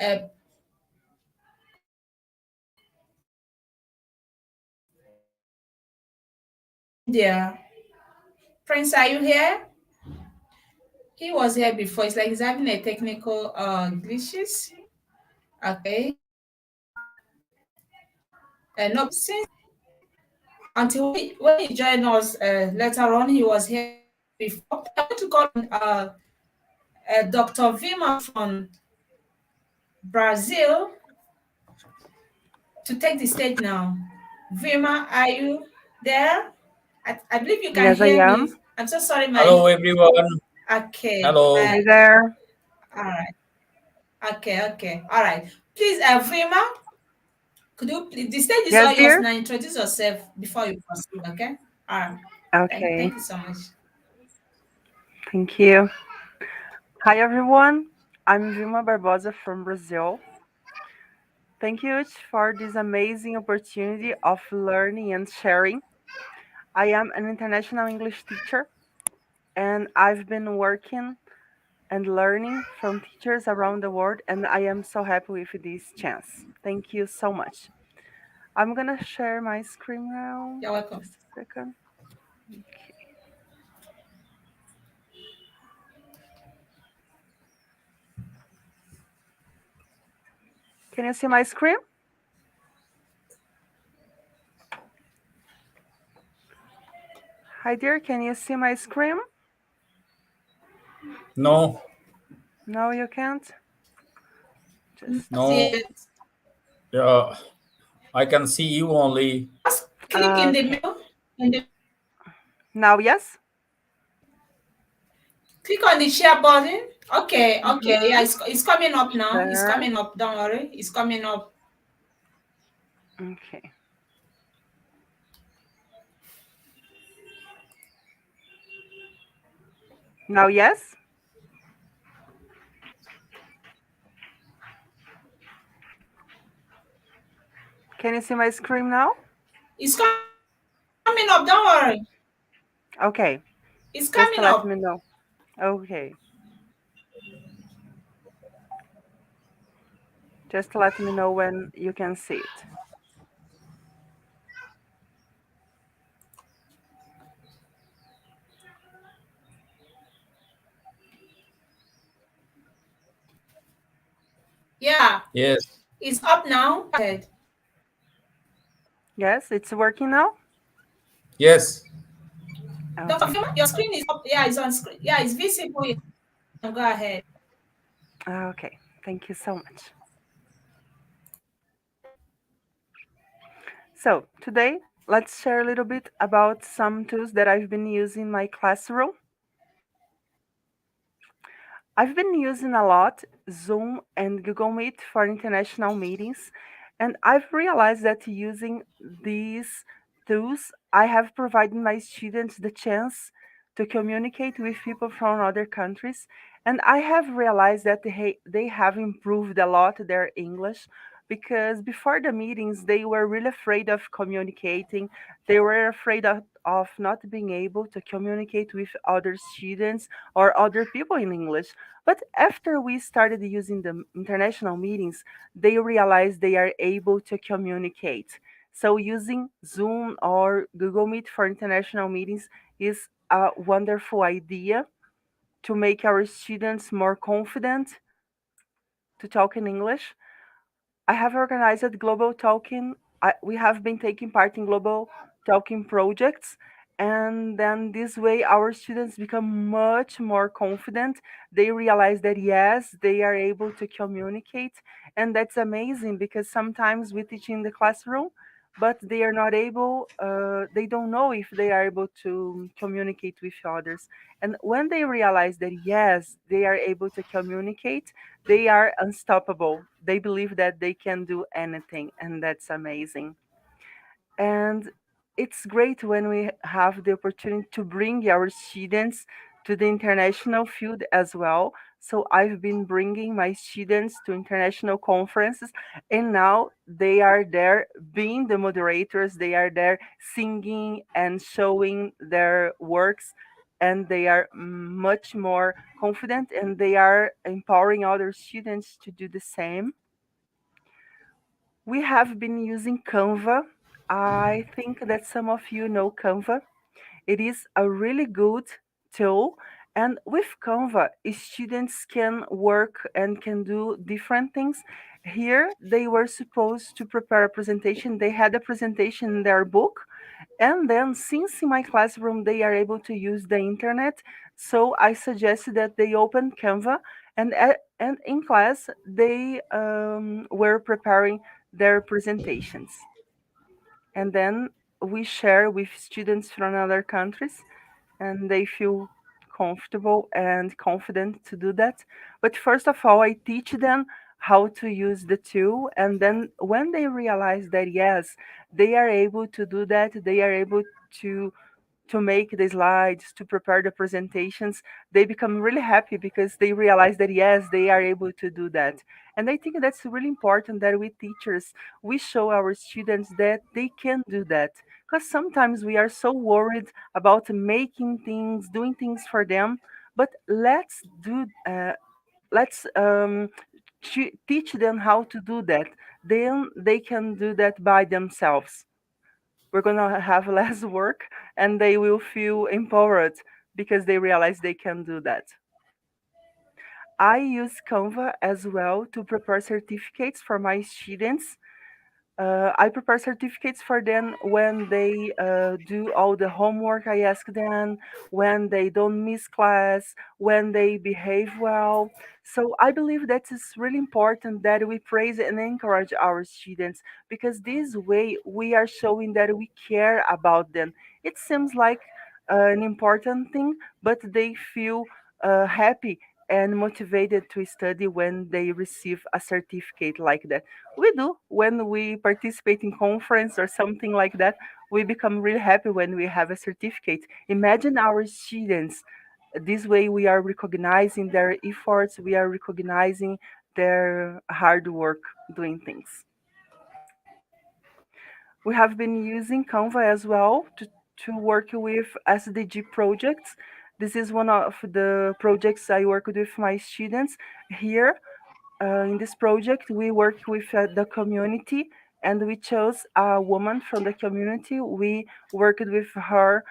[SPEAKER 1] India. Prince, are you here? He was here before. It's like he's having a technical glitches. Okay. No, since until when he joined us later on, he was here before. I want to call on Dr. Vima from Brazil to take the stage now. Vima, are you there? I believe you can
[SPEAKER 5] Yes, I
[SPEAKER 1] hear
[SPEAKER 5] am.
[SPEAKER 1] me. I'm so sorry,
[SPEAKER 6] Hello
[SPEAKER 1] my.
[SPEAKER 6] everyone.
[SPEAKER 1] Okay.
[SPEAKER 6] Hello.
[SPEAKER 5] Hi there.
[SPEAKER 1] All right. Okay. All right. Please, Vima, could you please, the stage is
[SPEAKER 5] Yes,
[SPEAKER 1] all yours
[SPEAKER 5] dear.
[SPEAKER 1] now. Introduce yourself before you proceed, okay? All right.
[SPEAKER 5] Okay,
[SPEAKER 1] Thank you so much.
[SPEAKER 5] thank you. Hi, everyone. I'm Vilma Barbosa from Brazil. Thank you for this amazing opportunity of learning and sharing. I am an international English teacher, and I've been working and learning from teachers around the world, and I am so happy with this chance. Thank you so much. I'm gonna share my screen now.
[SPEAKER 1] You're welcome.
[SPEAKER 5] Just a second. Okay. Can you see my screen? Hi dear, can you see my screen?
[SPEAKER 6] No,
[SPEAKER 5] No, you can't. Just
[SPEAKER 1] See
[SPEAKER 6] no.
[SPEAKER 1] it.
[SPEAKER 6] I can see you only.
[SPEAKER 1] Just click in the
[SPEAKER 5] okay.
[SPEAKER 1] middle and then
[SPEAKER 5] Now, yes.
[SPEAKER 1] click on the share button. Okay. Yeah,
[SPEAKER 5] Mm-hmm.
[SPEAKER 1] it's coming up now. It's
[SPEAKER 5] Share.
[SPEAKER 1] coming up. Don't worry. It's coming up.
[SPEAKER 5] Okay. Now, yes. Can you see my screen now?
[SPEAKER 1] It's coming up. Don't worry.
[SPEAKER 5] Okay.
[SPEAKER 1] It's
[SPEAKER 5] Just to
[SPEAKER 1] coming
[SPEAKER 5] let
[SPEAKER 1] up.
[SPEAKER 5] me know. Okay. Just to let me know when you can see it.
[SPEAKER 1] Yeah,
[SPEAKER 6] Yes,
[SPEAKER 1] it's up now. Go ahead.
[SPEAKER 5] Yes, it's working now.
[SPEAKER 6] yes.
[SPEAKER 1] Dr.
[SPEAKER 5] Okay.
[SPEAKER 1] Fima, your screen is up. Yeah, it's on screen. Yeah, it's visible. You can go ahead.
[SPEAKER 5] Okay. Thank you so much. So, today, let's share a little bit about some tools that I've been using in my classroom. I've been using a lot Zoom and Google Meet for international meetings, and I've realized that using these tools, I have provided my students the chance to communicate with people from other countries, and I have realized that they have improved a lot their English because before the meetings they were really afraid of communicating. They were afraid of not being able to communicate with other students or other people in English, but after we started using the international meetings, they realized they are able to communicate. So using Zoom or Google Meet for international meetings is a wonderful idea to make our students more confident to talk in English. I have organized global talking. We have been taking part in global talking projects, And then this way our students become much more confident. They realize that yes, they are able to communicate, and that's amazing because sometimes we teach in the classroom, but they are not able, they don't know if they are able to communicate with others. And when they realize that yes, they are able to communicate, they are unstoppable. They believe that they can do anything, and that's amazing. And it's great when we have the opportunity to bring our students to the international field as well. So I've been bringing my students to international conferences, and now they are there being the moderators, they are there singing and showing their works, and they are much more confident, and they are empowering other students to do the same. We have been using Canva. I think that some of you know Canva. It is a really good tool. And with Canva, students can work and can do different things. Here, they were supposed to prepare a presentation. They had a presentation in their book. And then, since in my classroom they are able to use the internet, so I suggested that they open Canva, and in class they were preparing their presentations. And then we share with students from other countries, and they feel comfortable and confident to do that. But first of all, I teach them how to use the tool, and then when they realize that yes, they are able to do that, they are able to make the slides, to prepare the presentations, they become really happy because they realize that yes, they are able to do that. And I think that's really important that we teachers, we show our students that they can do that. Because sometimes we are so worried about making things, doing things for them, but let's teach them how to do that. Then they can do that by themselves. We're going to have less work, and they will feel empowered because they realize they can do that. I use Canva as well to prepare certificates for my students. I prepare certificates for them when they do all the homework I ask them, when they don't miss class, when they behave well. So I believe that it's really important that we praise and encourage our students because this way we are showing that we care about them. It seems like an important thing, but they feel happy and motivated to study when they receive a certificate like that. We do when we participate in conference or something like that. We become really happy when we have a certificate. Imagine our students. This way we are recognizing their efforts, we are recognizing their hard work doing things. We have been using Canva as well to work with SDG projects. This is one of the projects I work with my students here. In this project, we work with the community, and we chose a woman from the community. We worked with her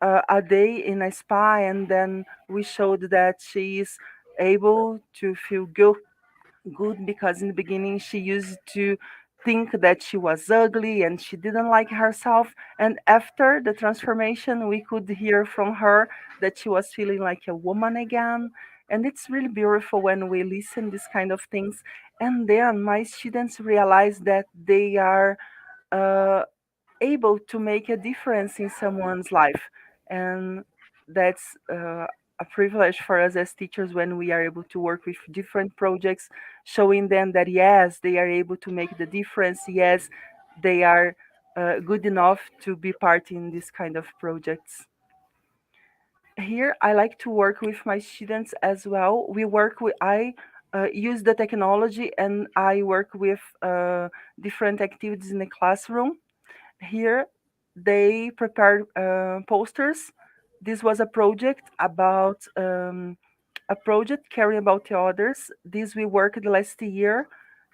[SPEAKER 5] a day in a spa, and then we showed that she is able to feel good because in the beginning she used to think that she was ugly and she didn't like herself, and after the transformation we could hear from her that she was feeling like a woman again. And it's really beautiful when we listen these kind of things, and then my students realize that they are uh, able to make a difference in someone's life. And that's a privilege for us as teachers when we are able to work with different projects, showing them that yes, they are able to make the difference. Yes, they are good enough to be part in this kind of projects. Here, I like to work with my students as well. I use the technology and I work with different activities in the classroom. Here, they prepared posters. This was a project about a project caring about the others. This we worked last year,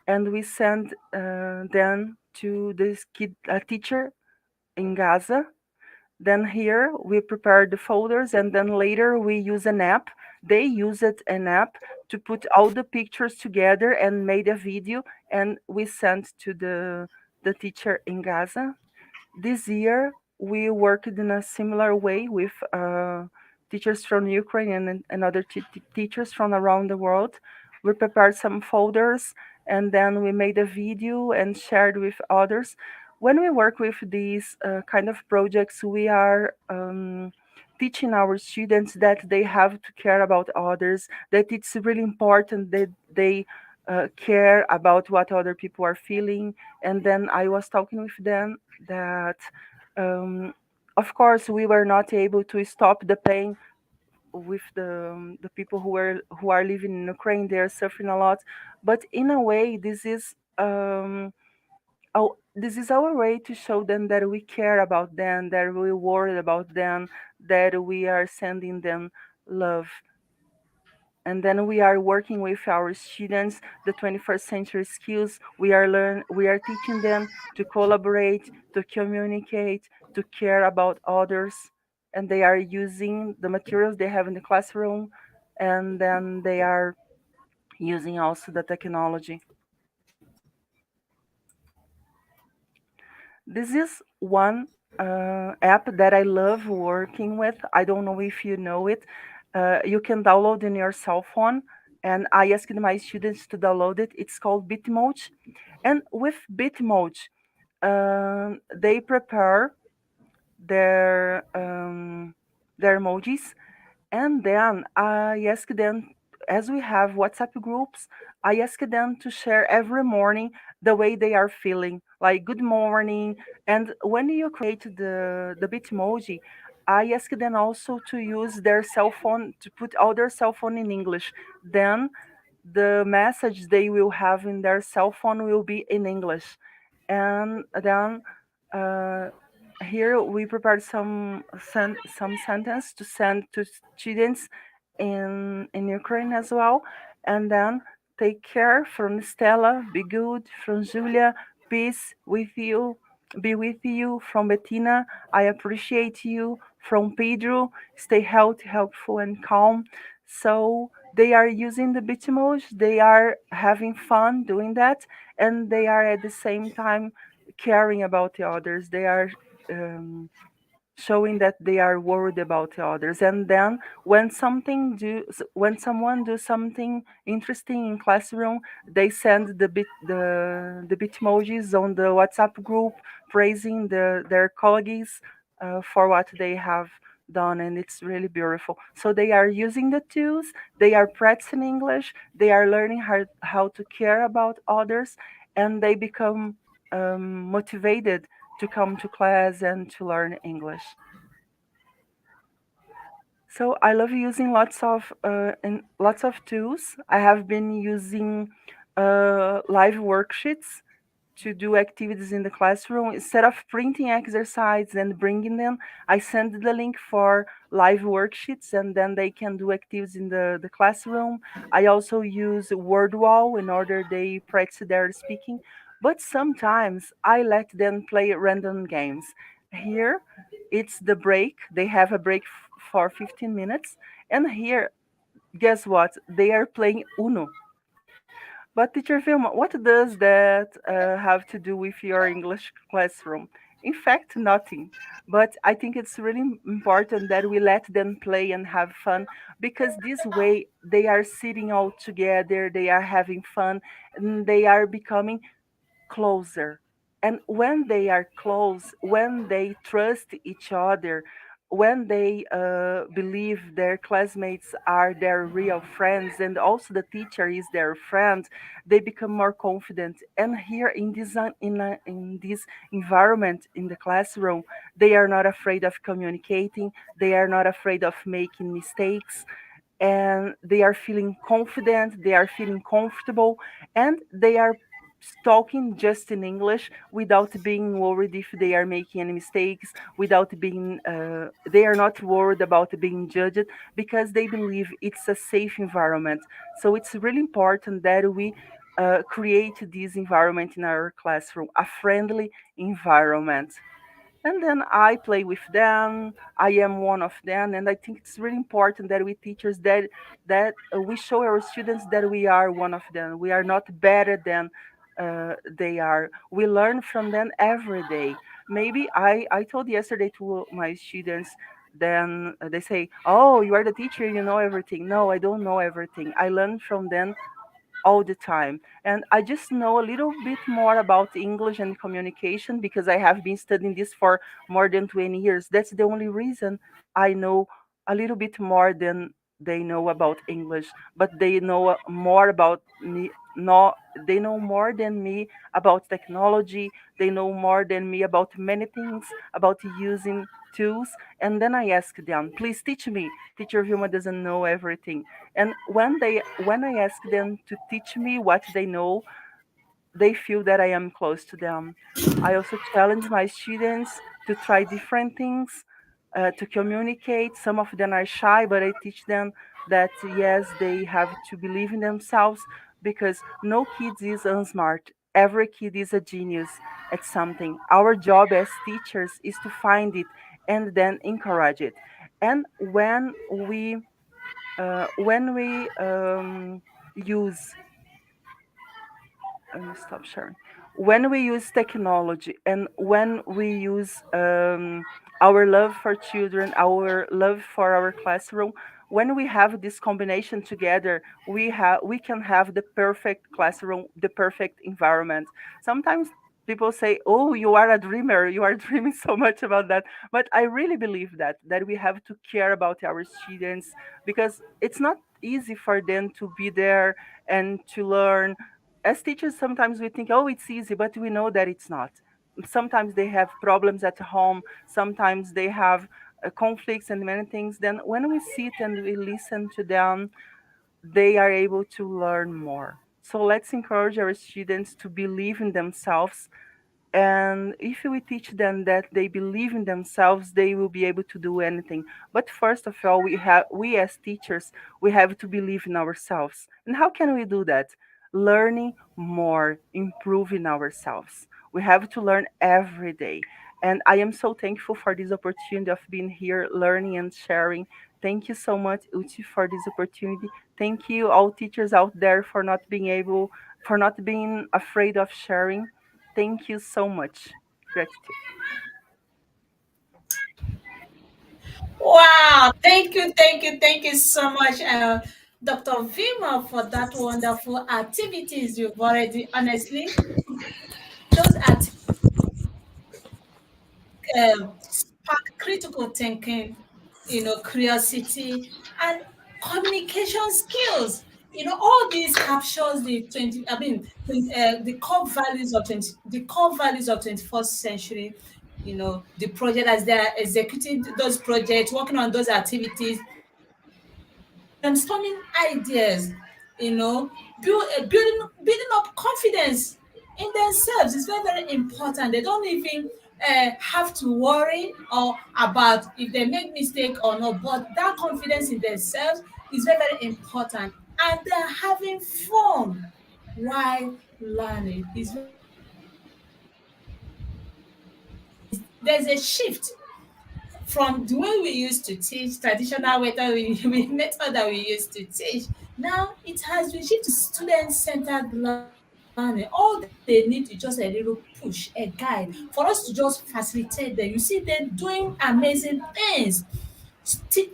[SPEAKER 5] and we sent them to this kid a teacher in Gaza. Then here we prepare the folders, and then later we use an app. They used an app to put all the pictures together and made a video, and we sent to the teacher in Gaza. This year we worked in a similar way with teachers from Ukraine and other teachers from around the world. We prepared some folders and then we made a video and shared with others. When we work with these kind of projects, we are teaching our students that they have to care about others, that it's really important that they care about what other people are feeling. And then I was talking with them that um, of course we were not able to stop the pain with the people who are living in Ukraine. They are suffering a lot, but in a way this is our way to show them that we care about them, that we worry about them, that we are sending them love. And then we are working with our students the 21st century skills. We are teaching them to collaborate, to communicate, to care about others, and they are using the materials they have in the classroom, and then they are using also the technology. This is one app that I love working with. I don't know if you know it. You can download in your cell phone, and I asked my students to download it. It's called Bitmoji, and with Bitmoji, they prepare their their emojis, and then I ask them, as we have WhatsApp groups, I ask them to share every morning the way they are feeling, like good morning. And when you create the Bitmoji, I ask them also to use their cell phone, to put all their cell phone in English. Then the message they will have in their cell phone will be in English. And then uh, here we prepared some sentence to send to students in Ukraine as well. And then take care from Stella, be good from Julia, peace with you, be with you from Bettina, I appreciate you from Pedro, stay healthy, helpful, and calm. So they are using the Bitmoji, they are having fun doing that, and they are at the same time caring about the others. They are um, showing that they are worried about the others. And then when someone do something interesting in classroom, they send the bitmojis on the WhatsApp group praising their colleagues for what they have done, and it's really beautiful. So they are using the tools, they are practicing English, they are learning how to care about others, and they become motivated to come to class and to learn English. So I love using lots of tools. I have been using live worksheets to do activities in the classroom. Instead of printing exercises and bringing them, I send the link for live worksheets and then they can do activities in the classroom. I also use word wall in order they practice their speaking. But sometimes I let them play random games. Here, it's the break. They have a break for 15 minutes. And here, guess what? They are playing Uno. But teacher Vilma, what does that have to do with your English classroom? In fact, nothing. But I think it's really important that we let them play and have fun because this way they are sitting all together, they are having fun, and they are becoming closer. And when they are close, when they trust each other, when they believe their classmates are their real friends and also the teacher is their friend, they become more confident. And here in in this environment in the classroom, they are not afraid of communicating, they are not afraid of making mistakes, and they are feeling confident, they are feeling comfortable, and they are talking just in English without being worried if they are making any mistakes, without being, they are not worried about being judged because they believe it's a safe environment. So it's really important that we create this environment in our classroom, a friendly environment. And then I play with them. I am one of them, and I think it's really important that we teachers that we show our students that we are one of them. We are not better than they are. We learn from them every day. Maybe I told yesterday to my students, then they say, oh, you are the teacher, you know everything. No, I don't know everything. I learn from them all the time. And I just know a little bit more about English and communication because I have been studying this for more than 20 years. That's the only reason I know a little bit more than they know about English, but they know more about me. No, they know more than me about technology. They know more than me about many things, about using tools. And then I ask them, please teach me. Teacher Vilma doesn't know everything. And when I ask them to teach me what they know, they feel that I am close to them. I also challenge my students to try different things, to communicate. Some of them are shy, but I teach them that yes, they have to believe in themselves because no kid is unsmart. Every kid is a genius at something. Our job as teachers is to find it and then encourage it. And when we use stop sharing, when we use technology and when we use our love for children, our love for our classroom, when we have this combination together, we can have the perfect classroom, the perfect environment. Sometimes people say, oh, you are a dreamer, you are dreaming so much about that, but I really believe that we have to care about our students because it's not easy for them to be there and to learn. As teachers, sometimes we think, oh, it's easy, but we know that it's not. Sometimes they have problems at home, sometimes they have conflicts and many things. Then when we sit and we listen to them, they are able to learn more. So let's encourage our students to believe in themselves, and if we teach them that they believe in themselves, they will be able to do anything. But first of all, we as teachers, we have to believe in ourselves. And how can we do that? Learning more, improving ourselves. We have to learn every day. And I am so thankful for this opportunity of being here, learning and sharing. Thank you so much, Uchi, for this opportunity. Thank you, all teachers out there, for not being afraid of sharing. Thank you so much. Gratitude.
[SPEAKER 1] Wow, thank you so much, Dr. Vima, for that wonderful activities you've already, honestly, those spark critical thinking, curiosity and communication skills. All these captures the 20, I mean, the core values of 21st century. The project as they're executing those projects, working on those activities, brainstorming ideas, building up confidence in themselves is very, very important. They don't even have to worry or about if they make mistake or not, but that confidence in themselves is very, very important. And they're having fun while learning. There's a shift from the way we used to teach, traditional method that we used to teach. Now it has been shifted to student-centered learning. All they need is just a little push, a guide for us to just facilitate them. You see them doing amazing things.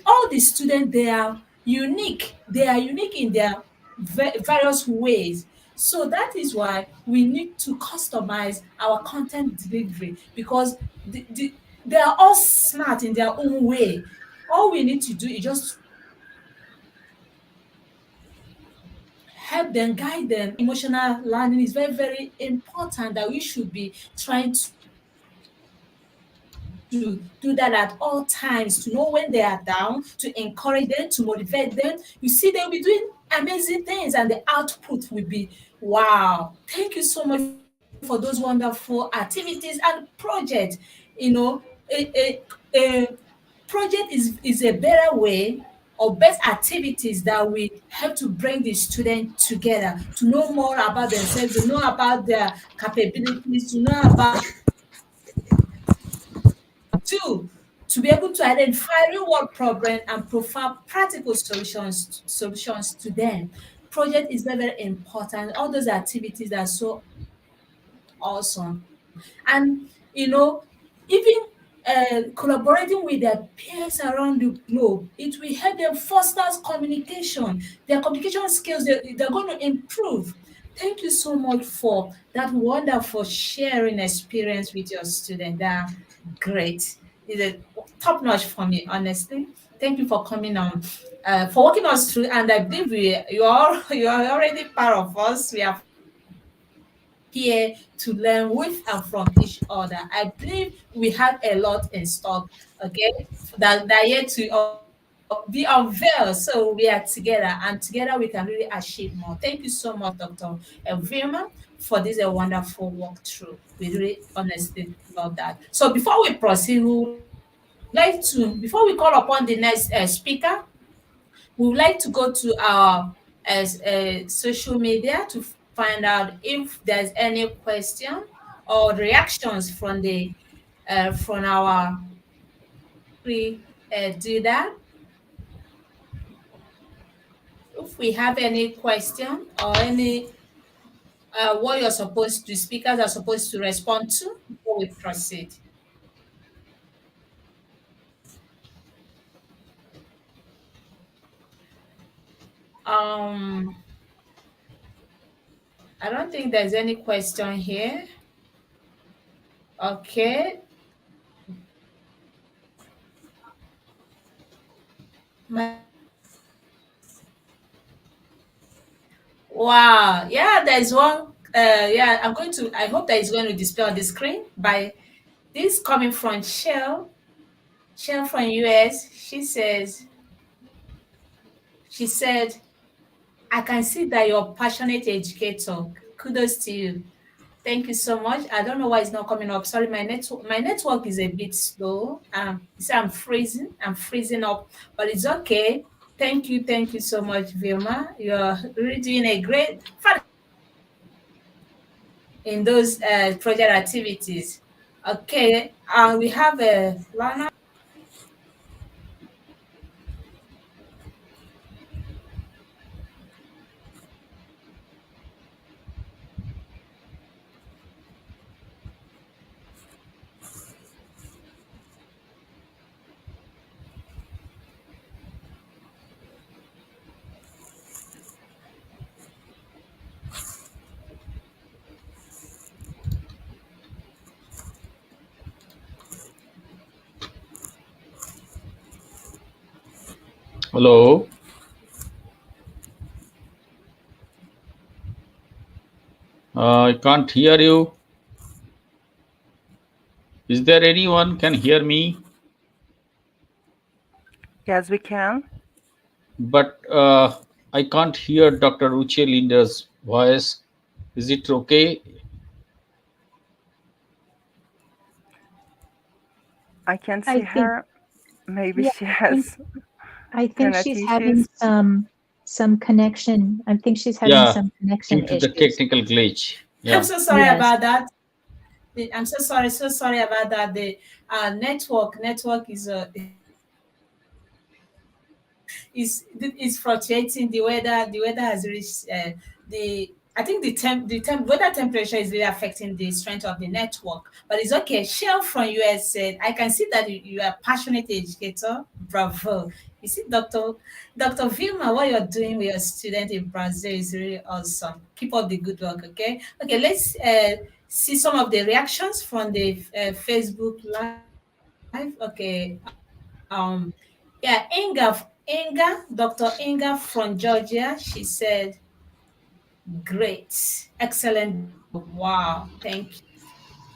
[SPEAKER 1] All the students, they are unique in their various ways. So that is why we need to customize our content delivery because they are all smart in their own way. All we need to do is just help them, guide them. Emotional learning is very, very important that we should be trying to do that at all times, to know when they are down, to encourage them, to motivate them. You see, they'll be doing amazing things and the output will be wow. Thank you so much for those wonderful activities and projects. A project is a better way or best activities that will help to bring the student together to know more about themselves, to know about their capabilities, to know about two, to be able to identify real world problem and provide practical solutions to them. Project is very, very important. All those activities are so awesome. And even collaborating with their peers around the globe, it will help them foster communication. Their communication skills, they're going to improve. Thank you so much for that wonderful sharing experience with your student. They're great. It's a top notch for me, honestly. Thank you for coming on, for walking us through. And I believe you are already part of us. We are here to learn with and from each other. I believe we have a lot in stock, okay, that yet to be unveiled. So we are together, and together we can really achieve more. Thank you so much, Dr. Vilma, for this a wonderful walkthrough. We really honestly love that. So before we proceed, we would like to, before we call upon the next speaker, we would like to go to our social media to find out if there's any question or reactions from our we do that. If we have any question or any what you're supposed to speakers are supposed to respond to before we proceed. Um, I don't think there's any question here. Okay. Wow. Yeah, there's one. Yeah, I hope that is going to display on the screen by this coming from Shell from US. She said, I can see that you're a passionate educator. Kudos to you. Thank you so much. I don't know why it's not coming up. Sorry, my network is a bit slow. You see, I'm freezing up, but it's okay. Thank you so much, Vilma. You're really doing a great in those project activities. Okay, we have a Lana.
[SPEAKER 6] Hello. I can't hear you. Is there anyone can hear me?
[SPEAKER 5] Yes, we can.
[SPEAKER 6] But I can't hear Dr. Uche Linda's voice. Is it okay?
[SPEAKER 5] I can
[SPEAKER 4] I
[SPEAKER 5] see
[SPEAKER 4] think,
[SPEAKER 5] her. Maybe
[SPEAKER 4] yeah,
[SPEAKER 5] she has
[SPEAKER 4] I think
[SPEAKER 5] internet
[SPEAKER 4] she's having
[SPEAKER 5] issues.
[SPEAKER 4] some connection. I think she's having
[SPEAKER 6] Yeah,
[SPEAKER 4] some
[SPEAKER 6] due
[SPEAKER 4] connection
[SPEAKER 6] to the
[SPEAKER 4] issues.
[SPEAKER 6] technical glitch.
[SPEAKER 1] I'm
[SPEAKER 6] Yeah.
[SPEAKER 1] so sorry
[SPEAKER 4] Yes.
[SPEAKER 1] about that. I'm so sorry about that. The network is fluctuating. The weather has reached the I think the weather temperature is really affecting the strength of the network. But it's okay. Shell from US said, I can see that you are a passionate educator. Bravo. You see, Dr. Vilma, what you're doing with your student in Brazil is really awesome. Keep up the good work, okay? Okay, let's see some of the reactions from the Facebook Live. Okay. Yeah, Dr. Inga from Georgia, she said, great, excellent job. Wow, thank you.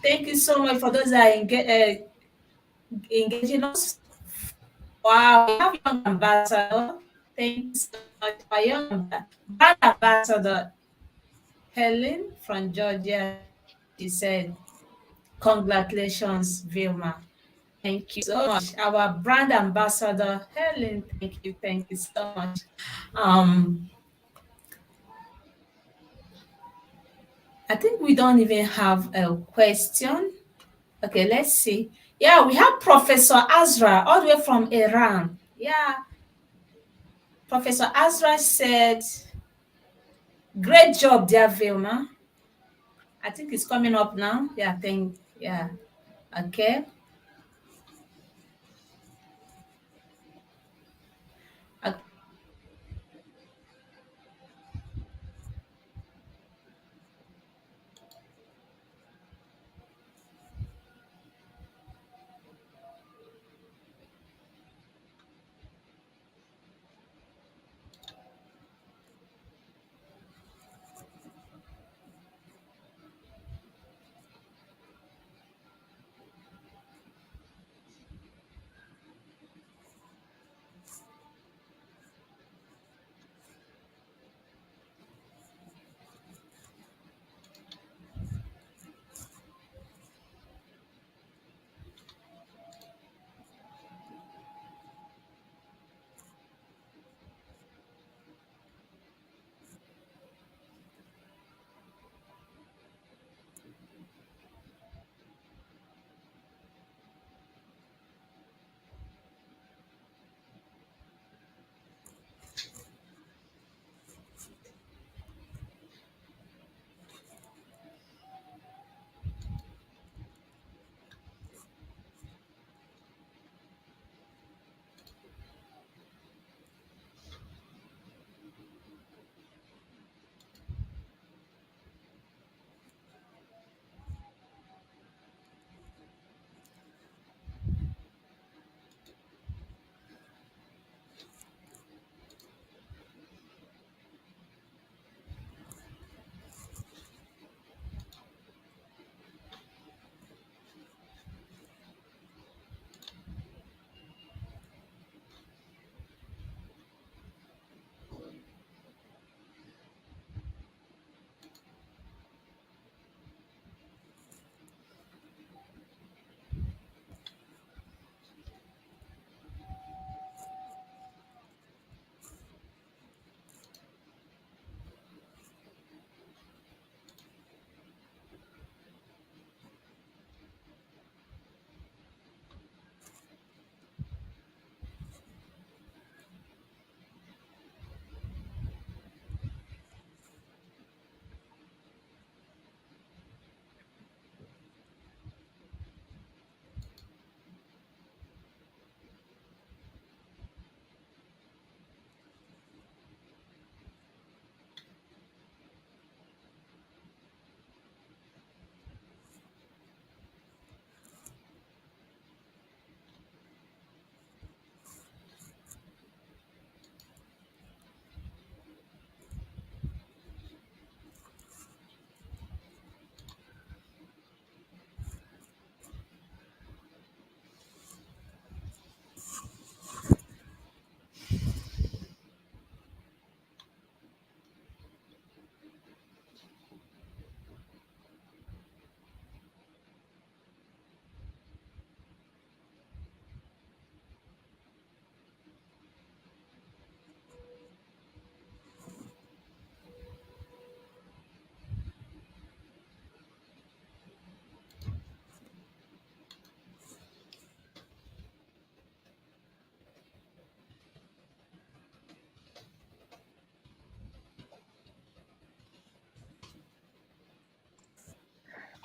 [SPEAKER 1] Thank you so much for those that are engaging us. Wow, we have young ambassador. Thank you so much. Our brand ambassador, Helen from Georgia, she said, congratulations, Vilma. Thank you so much. Our brand ambassador, Helen, thank you so much. Um, I think we don't even have a question. Okay, let's see. Yeah, we have Professor Azra all the way from Iran. Yeah, Professor Azra said, great job, dear Vilma. I think it's coming up now. Yeah, okay.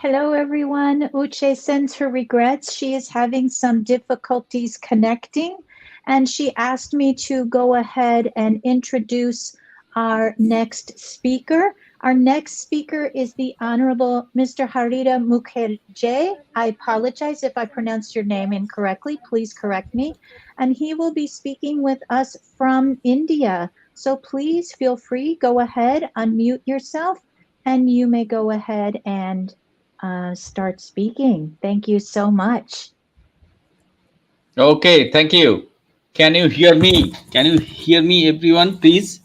[SPEAKER 4] Hello, everyone. Uche sends her regrets. She is having some difficulties connecting, and she asked me to go ahead and introduce our next speaker. Our next speaker is the Honorable Mr. Harita Mukherjee. I apologize if I pronounced your name incorrectly. Please correct me. And he will be speaking with us from India. So please feel free, go ahead, unmute yourself, and you may go ahead and start speaking. Thank you so much.
[SPEAKER 6] Okay, thank you. Can you hear me? Can you hear me, everyone, please?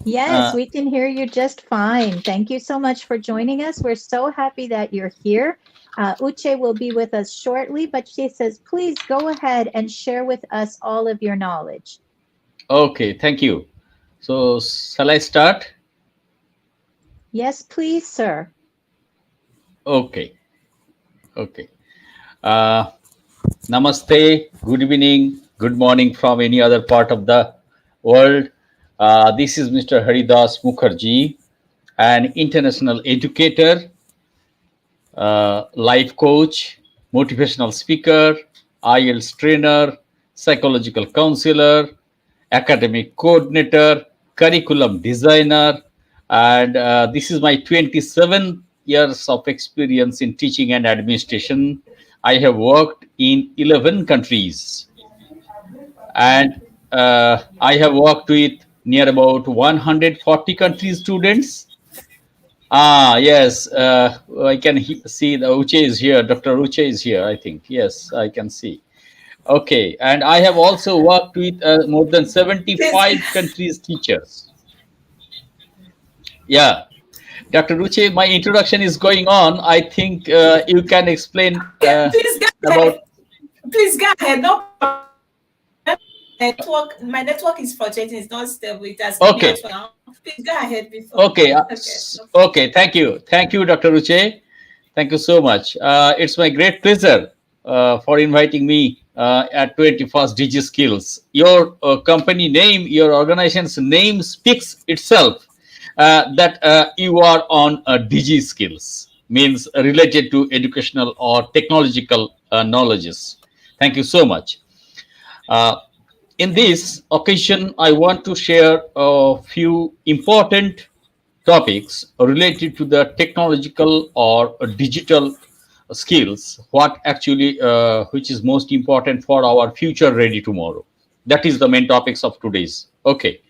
[SPEAKER 4] Yes,
[SPEAKER 6] Uh,
[SPEAKER 4] we can hear you just fine. Thank you so much for joining us. We're so happy that you're here. Uche will be with us shortly, but she says, please go ahead and share with us all of your knowledge.
[SPEAKER 6] okay, thank you. So, shall I start?
[SPEAKER 4] Yes, please, sir.
[SPEAKER 6] Okay, okay. Uh, Namaste, good evening, good morning from any other part of the world. This is Mr. Haridas Mukherjee, an international educator, life coach, motivational speaker, IELTS trainer, psychological counselor, academic coordinator, curriculum designer, and this is my 27 years of experience in teaching and administration. I have worked in 11 countries, and I have worked with near about 140 country students. Yes, I can see the Uche is here. Dr. Uche is here, I think. Yes, I can see. Okay, and I have also worked with more than
[SPEAKER 1] Please,
[SPEAKER 6] 75 countries teachers. Yeah, Dr. Uche, my introduction is going on. I think you can explain
[SPEAKER 1] okay, please go
[SPEAKER 6] about.
[SPEAKER 1] ahead. Please go ahead. No problem. Network, my network is fluctuating. It's not stable. It has kicked me out
[SPEAKER 6] Okay,
[SPEAKER 1] for now. Please go ahead before.
[SPEAKER 6] okay,
[SPEAKER 1] Okay, no problem.
[SPEAKER 6] okay. Thank you, Dr. Uche. Thank you so much. It's my great pleasure for inviting me at 21st Digi Skills. Your company name, your organization's name speaks itself that you are on Digi Skills, means related to educational or technological knowledges. Thank you so much. Uh, in this occasion, I want to share a few important topics related to the technological or digital skills, what actually which is most important for our future ready tomorrow. That is the main topics of today's. Okay,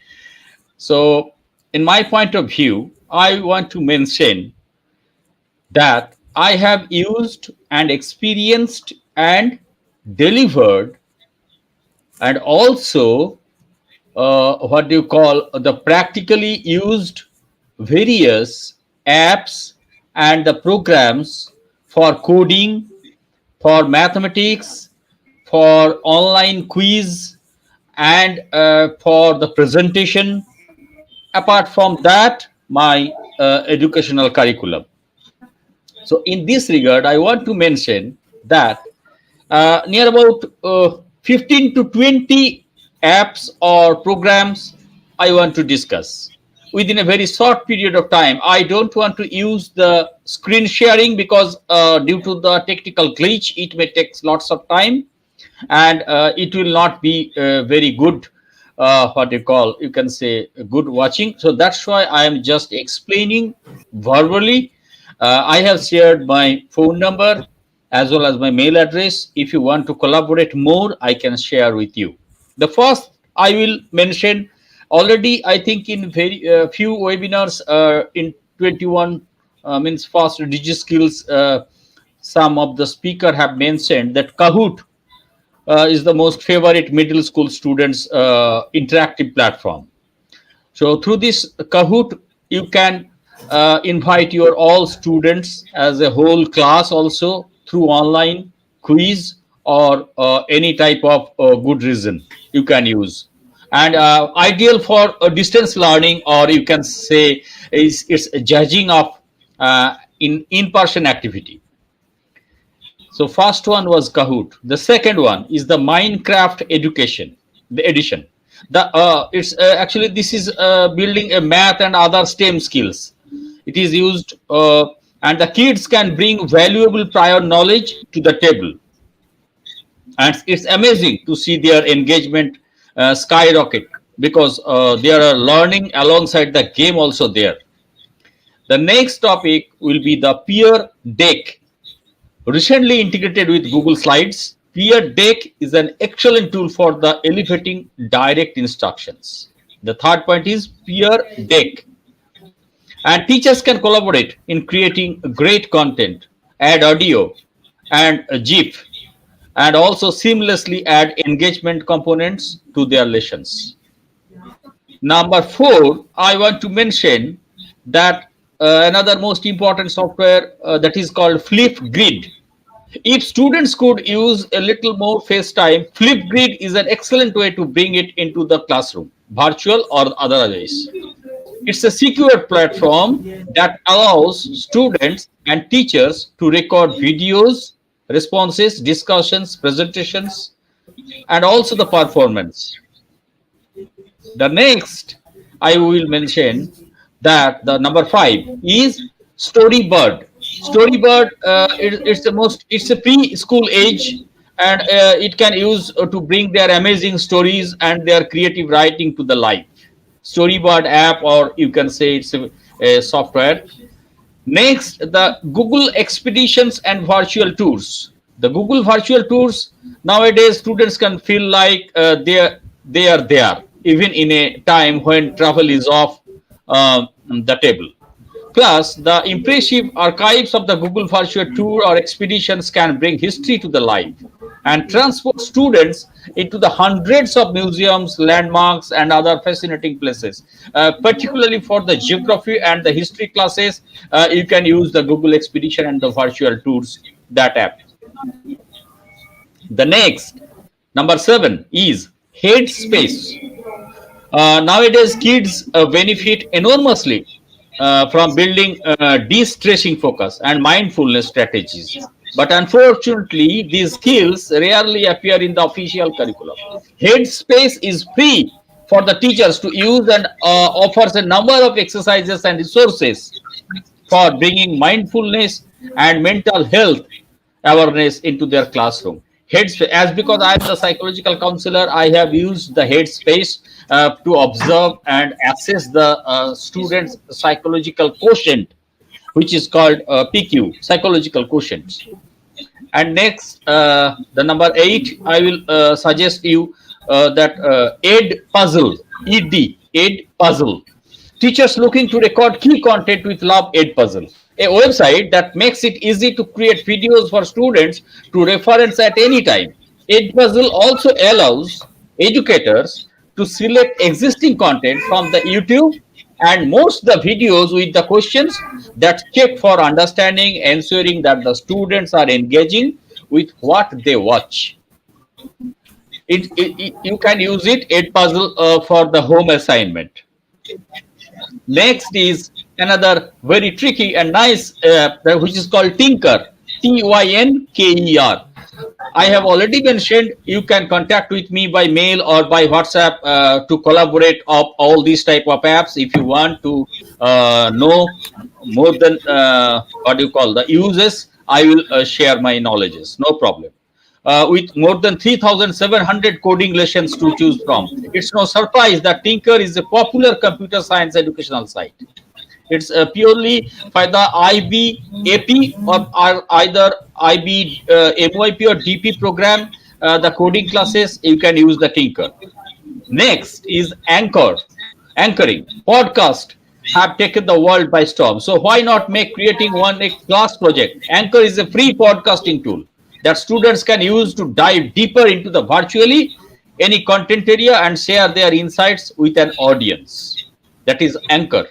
[SPEAKER 6] so in my point of view, I want to mention that I have used and experienced and delivered, and also what do you call, the practically used various apps and the programs for coding, for mathematics, for online quiz, and for the presentation. Apart from that, my educational curriculum. So in this regard, I want to mention that near about 15 to 20 apps or programs I want to discuss within a very short period of time. I don't want to use the screen sharing because due to the technical glitch, it may take lots of time, and it will not be very good, what you call, you can say, good watching. So that's why I am just explaining verbally. I have shared my phone number as well as my mail address. If you want to collaborate more, I can share with you. The first I will mention, already I think in very few webinars in 21 means fast digi skills, some of the speaker have mentioned that Kahoot is the most favorite middle school students interactive platform. So through this Kahoot, you can invite your all students as a whole class also through online quiz or any type of good reason you can use. And ideal for distance learning, or you can say is it's judging of in-person activity. So first one was Kahoot. The second one is the Minecraft education, the edition. The it's actually this is building a math and other STEM skills. It is used and the kids can bring valuable prior knowledge to the table. And it's amazing to see their engagement skyrocket because they are learning alongside the game also there. The next topic will be the peer deck. Recently integrated with Google Slides, peer deck is an excellent tool for the elevating direct instructions. The third point is peer deck. And teachers can collaborate in creating great content, add audio and a GIF, and also seamlessly add engagement components to their lessons. Number four, I want to mention that another most important software that is called Flipgrid. If students could use a little more face time, Flipgrid is an excellent way to bring it into the classroom, virtual or otherwise. It's a secure platform that allows students and teachers to record videos, responses, discussions, presentations, and also the performance. The next I will mention that the number five is Storybird. Storybird, it's the most, it's a preschool age, and it can use to bring their amazing stories and their creative writing to the life. Storybird app, or you can say it's a software. Next, the Google Expeditions and Virtual Tours. The Google Virtual Tours, nowadays students can feel like they are there, even in a time when travel is off the table. Plus, the impressive archives of the Google Virtual Tour or expeditions can bring history to the life and transport students into the hundreds of museums, landmarks, and other fascinating places. Particularly for the geography and the history classes, you can use the Google Expedition and the Virtual Tours, that app. The next, number seven, is Headspace. Nowadays, kids benefit enormously from building de-stressing focus and mindfulness strategies. But unfortunately, these skills rarely appear in the official curriculum. Headspace is free for the teachers to use and offers a number of exercises and resources for bringing mindfulness and mental health awareness into their classroom. Headspace, as because I am the psychological counselor, I have used the Headspace to observe and assess the students' psychological quotient, which is called PQ, psychological quotient. And next, the number eight, I will suggest you that Ed Puzzle, Ed Puzzle. Teachers looking to record key content with Love Ed Puzzle, a website that makes it easy to create videos for students to reference at any time. Ed Puzzle also allows educators to select existing content from the YouTube and most the videos with the questions that check for understanding, ensuring that the students are engaging with what they watch. You can use it, Ed Puzzle, for the home assignment. Next is another very tricky and nice which is called Tinker, Tynker. I have already mentioned you can contact with me by mail or by WhatsApp to collaborate of all these type of apps. If you want to know more than what you call the uses, I will share my knowledges, no problem. With more than 3,700 coding lessons to choose from. It's no surprise that Tinker is a popular computer science educational site. It's purely by the IB AP or either IB MYP or DP program, the coding classes, you can use the Tinker. Next is anchoring. Podcast have taken the world by storm. So why not make creating one a class project? Anchor is a free podcasting tool that students can use to dive deeper into the virtually any content area and share their insights with an audience. That is Anchor.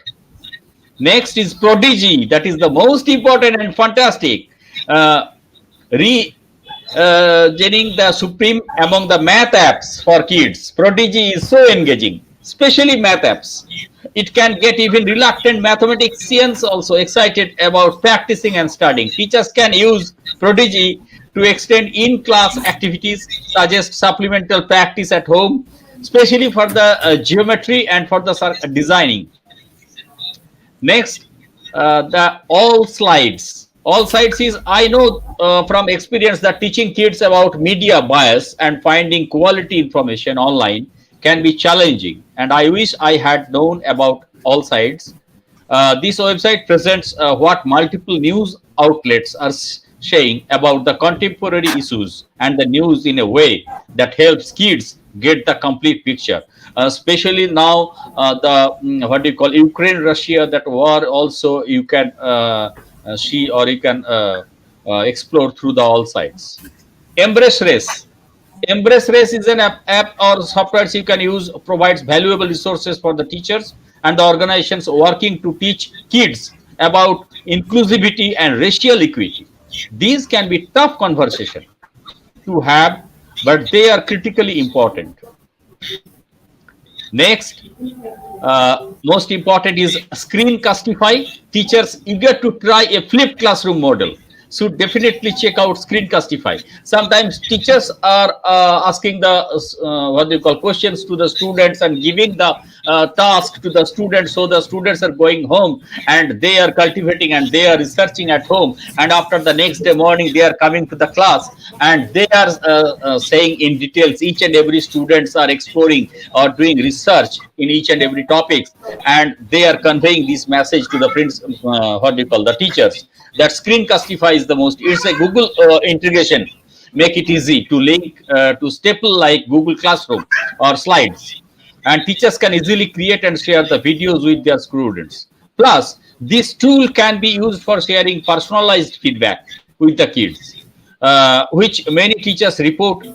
[SPEAKER 6] Next is Prodigy. That is the most important and fantastic. Getting the supreme among the math apps for kids. Prodigy is so engaging, especially math apps. It can get even reluctant mathematicians also excited about practicing and studying. Teachers can use Prodigy to extend in-class activities, suggest supplemental practice at home, especially for the geometry and for the designing. Next, the all sides is, I know from experience that teaching kids about media bias and finding quality information online can be challenging, and I wish I had known about all sides. This website presents what multiple news outlets are saying about the contemporary issues and the news in a way that helps kids get the complete picture. Especially now, the what do you call, Ukraine Russia, that war also you can see, or you can explore through the all sites. Embrace Race. Embrace Race is an app or software you can use, provides valuable resources for the teachers and the organizations working to teach kids about inclusivity and racial equity. These can be tough conversation to have, but they are critically important. Next, most important is Screencastify. Teachers eager to try a flipped classroom model should definitely check out Screencastify. Sometimes teachers are asking the what do you call, questions to the students and giving the task to the students, so the students are going home and they are cultivating and they are researching at home, and after the next day morning they are coming to the class and they are saying in details, each and every students are exploring or doing research in each and every topics, and they are conveying this message to the friends, what do you call, the teachers. That Screencastify is the most, it's a Google integration, make it easy to link to staple like Google Classroom or Slides, and teachers can easily create and share the videos with their students. Plus, this tool can be used for sharing personalized feedback with the kids, which many teachers report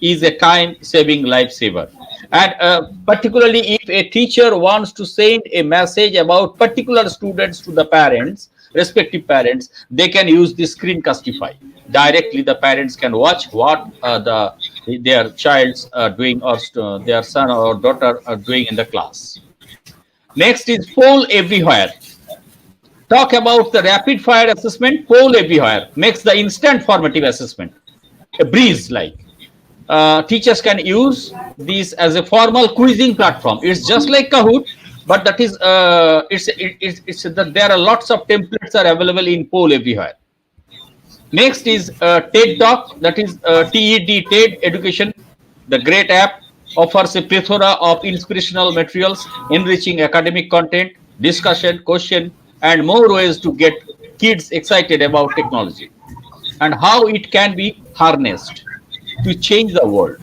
[SPEAKER 6] is a time-saving lifesaver. And particularly if a teacher wants to send a message about particular students to the parents, respective parents, they can use this Screencastify. Directly, the parents can watch what their child's doing, or their son or daughter are doing in the class. Next is Poll Everywhere. Talk about the rapid fire assessment. Poll Everywhere makes the instant formative assessment a breeze like. Teachers can use this as a formal quizzing platform. It's just like Kahoot, but that is it's that there are lots of templates are available in Poll Everywhere. Next is TED Talk, that is TED, TED Education. The great app offers a plethora of inspirational materials, enriching academic content, discussion, question, and more ways to get kids excited about technology and how it can be harnessed to change the world.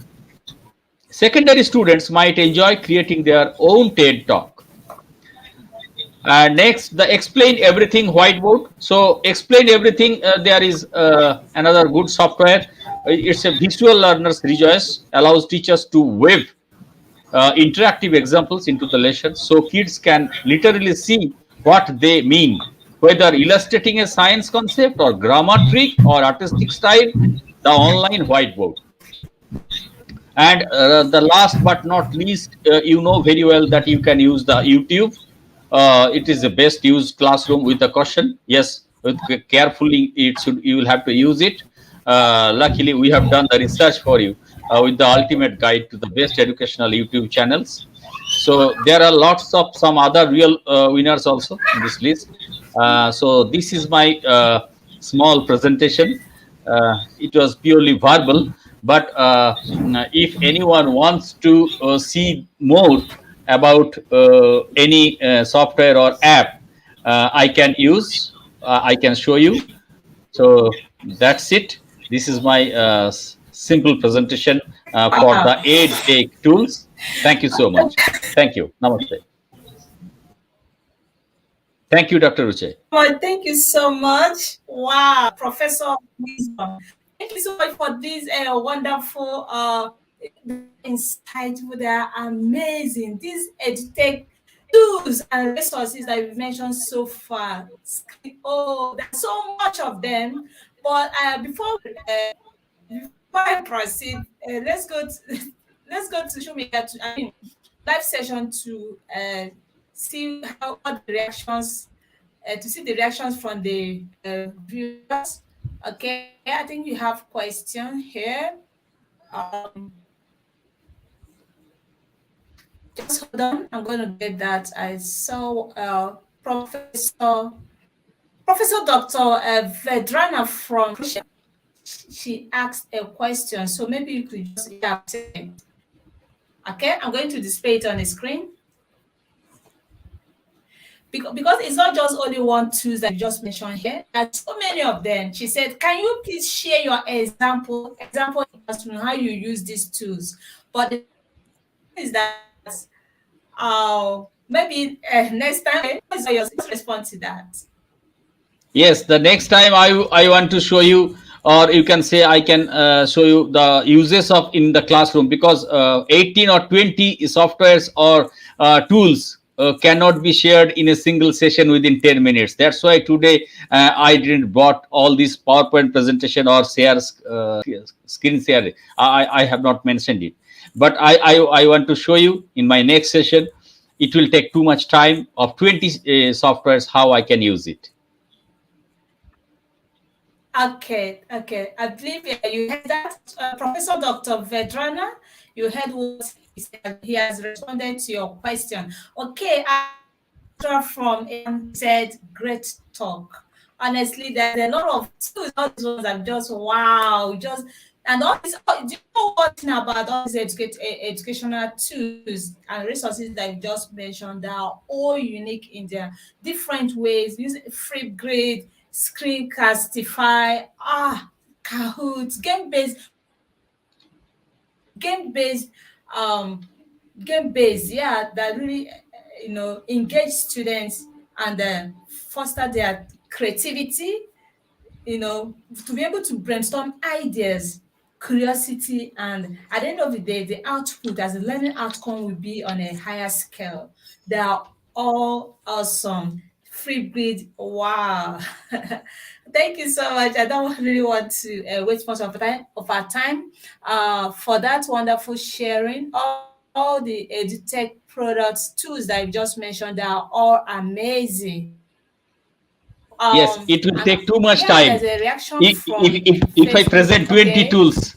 [SPEAKER 6] Secondary students might enjoy creating their own TED Talk. Next, the Explain Everything whiteboard. So, Explain Everything, there is another good software. It's a visual learner's rejoice, allows teachers to wave interactive examples into the lesson so kids can literally see what they mean, whether illustrating a science concept or grammar trick or artistic style, the online whiteboard. And the last but not least, you know very well that you can use the YouTube. It is the best used classroom with the caution. Yes, with carefully, it should, you will have to use it. Luckily, we have done the research for you with the ultimate guide to the best educational YouTube channels. So there are lots of some other real winners also in this list. So this is my small presentation. It was purely verbal, but if anyone wants to see more about any software or app I can use, I can show you. So that's it. This is my simple presentation for the
[SPEAKER 1] Wow.
[SPEAKER 6] aid take tools. Thank you so much. Thank you. Namaste. Thank you, Dr. Ruche.
[SPEAKER 1] Well, thank you so much. Wow, Professor of Wisdom. Thank you so much for these wonderful insightful. They are amazing. These edtech tools and resources that we've mentioned so far. Oh, there's so much of them. But before I proceed, let's go to let's go to social media to, I mean, live session to see how all the reactions to see the reactions from the viewers. Okay, I think you have question here. Um, just hold on. I'm going to get that. I saw Professor Professor Dr. Vedrana from Croatia. She asked a question, so maybe you could just okay. I'm going to display it on the screen because it's not just only one tools that you just mentioned here. There's so many of them. She said, "Can you please share your example on how you use these tools?" But the thing is that maybe next time, what is your response to that?
[SPEAKER 6] Yes, the next time I want to show you, or you can say I can show you the uses of in the classroom, because 18 or 20 softwares or tools cannot be shared in a single session within 10 minutes. That's why today I didn't brought all this PowerPoint presentation or share screen share. I have not mentioned it, but I want to show you in my next session. It will take too much time of 20 softwares how I can use it.
[SPEAKER 1] Okay. I believe you heard that, Professor Dr. Vedrana. You heard what he said. He has responded to your question. Okay, from him said, great talk. Honestly, there's a lot of tools. All these ones are just wow, just and all this. Do you know one thing about all these educational tools and resources that you just mentioned? They are all unique in their different ways. Using Flipgrid, Screencastify, Kahoot, game-based um game-based, yeah, that really engage students and foster their creativity, to be able to brainstorm ideas, curiosity, and at the end of the day, the output as a learning outcome will be on a higher scale. They are all awesome. Free breed, wow. Thank you so much. I don't really want to waste much of our time for that wonderful sharing. All the EduTech products, tools that you just mentioned, they are all amazing.
[SPEAKER 6] Yes, it will take too much
[SPEAKER 1] Yeah,
[SPEAKER 6] time.
[SPEAKER 1] there's a reaction from
[SPEAKER 6] If I
[SPEAKER 1] Facebook.
[SPEAKER 6] present 20
[SPEAKER 1] Okay.
[SPEAKER 6] tools.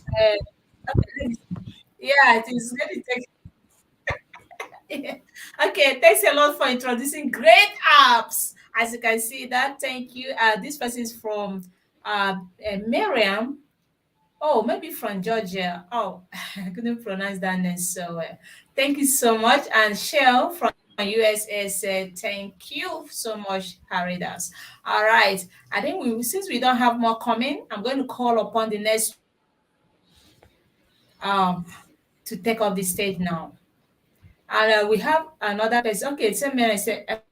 [SPEAKER 1] Yeah, it is going to take. Okay, thanks a lot for introducing great apps. As you can see that, thank you. This person is from Miriam. Oh, maybe from Georgia. Oh, I couldn't pronounce that name so well. Thank you so much. And Shell from USA said, thank you so much, Haridas. All right. I think since we don't have more coming, I'm going to call upon the next um to take off the stage now. And we have another person. Okay, same man. I said,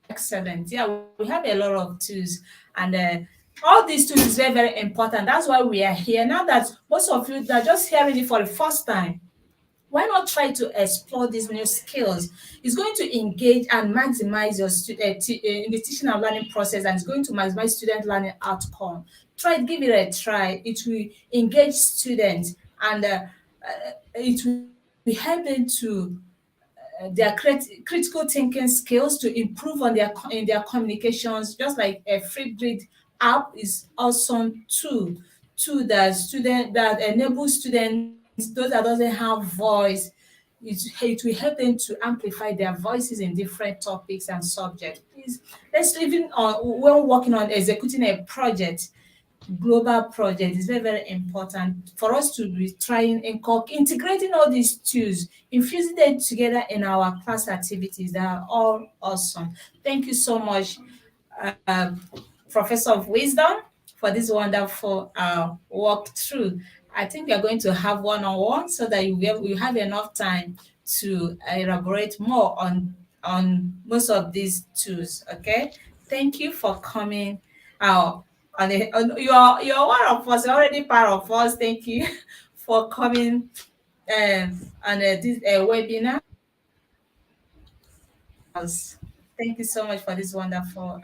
[SPEAKER 1] excellent. Yeah, we have a lot of tools, and all these tools is very, very important. That's why we are here. Now that most of you are just hearing it for the first time, why not try to explore these new skills? It's going to engage and maximize your in the teaching and learning process, and it's going to maximize student learning outcome. Give it a try. It will engage students, and it will help them to their critical thinking skills to improve on in their communications. Just like a Flipgrid app is awesome that enables students, those that doesn't have voice, it will help them to amplify their voices in different topics and subjects. Please, let's even when working on executing a project, global project, is very, very important for us to be trying and integrating all these tools, infusing them together in our class activities. They are all awesome. Thank you so much, uh, Professor of Wisdom, for this wonderful walkthrough. I think we are going to have one-on-one so that you have enough time to elaborate more on most of these tools. Okay, thank you for coming. Uh, you're one of us. You're already part of us. Thank you for coming on this webinar. Thank you so much for this wonderful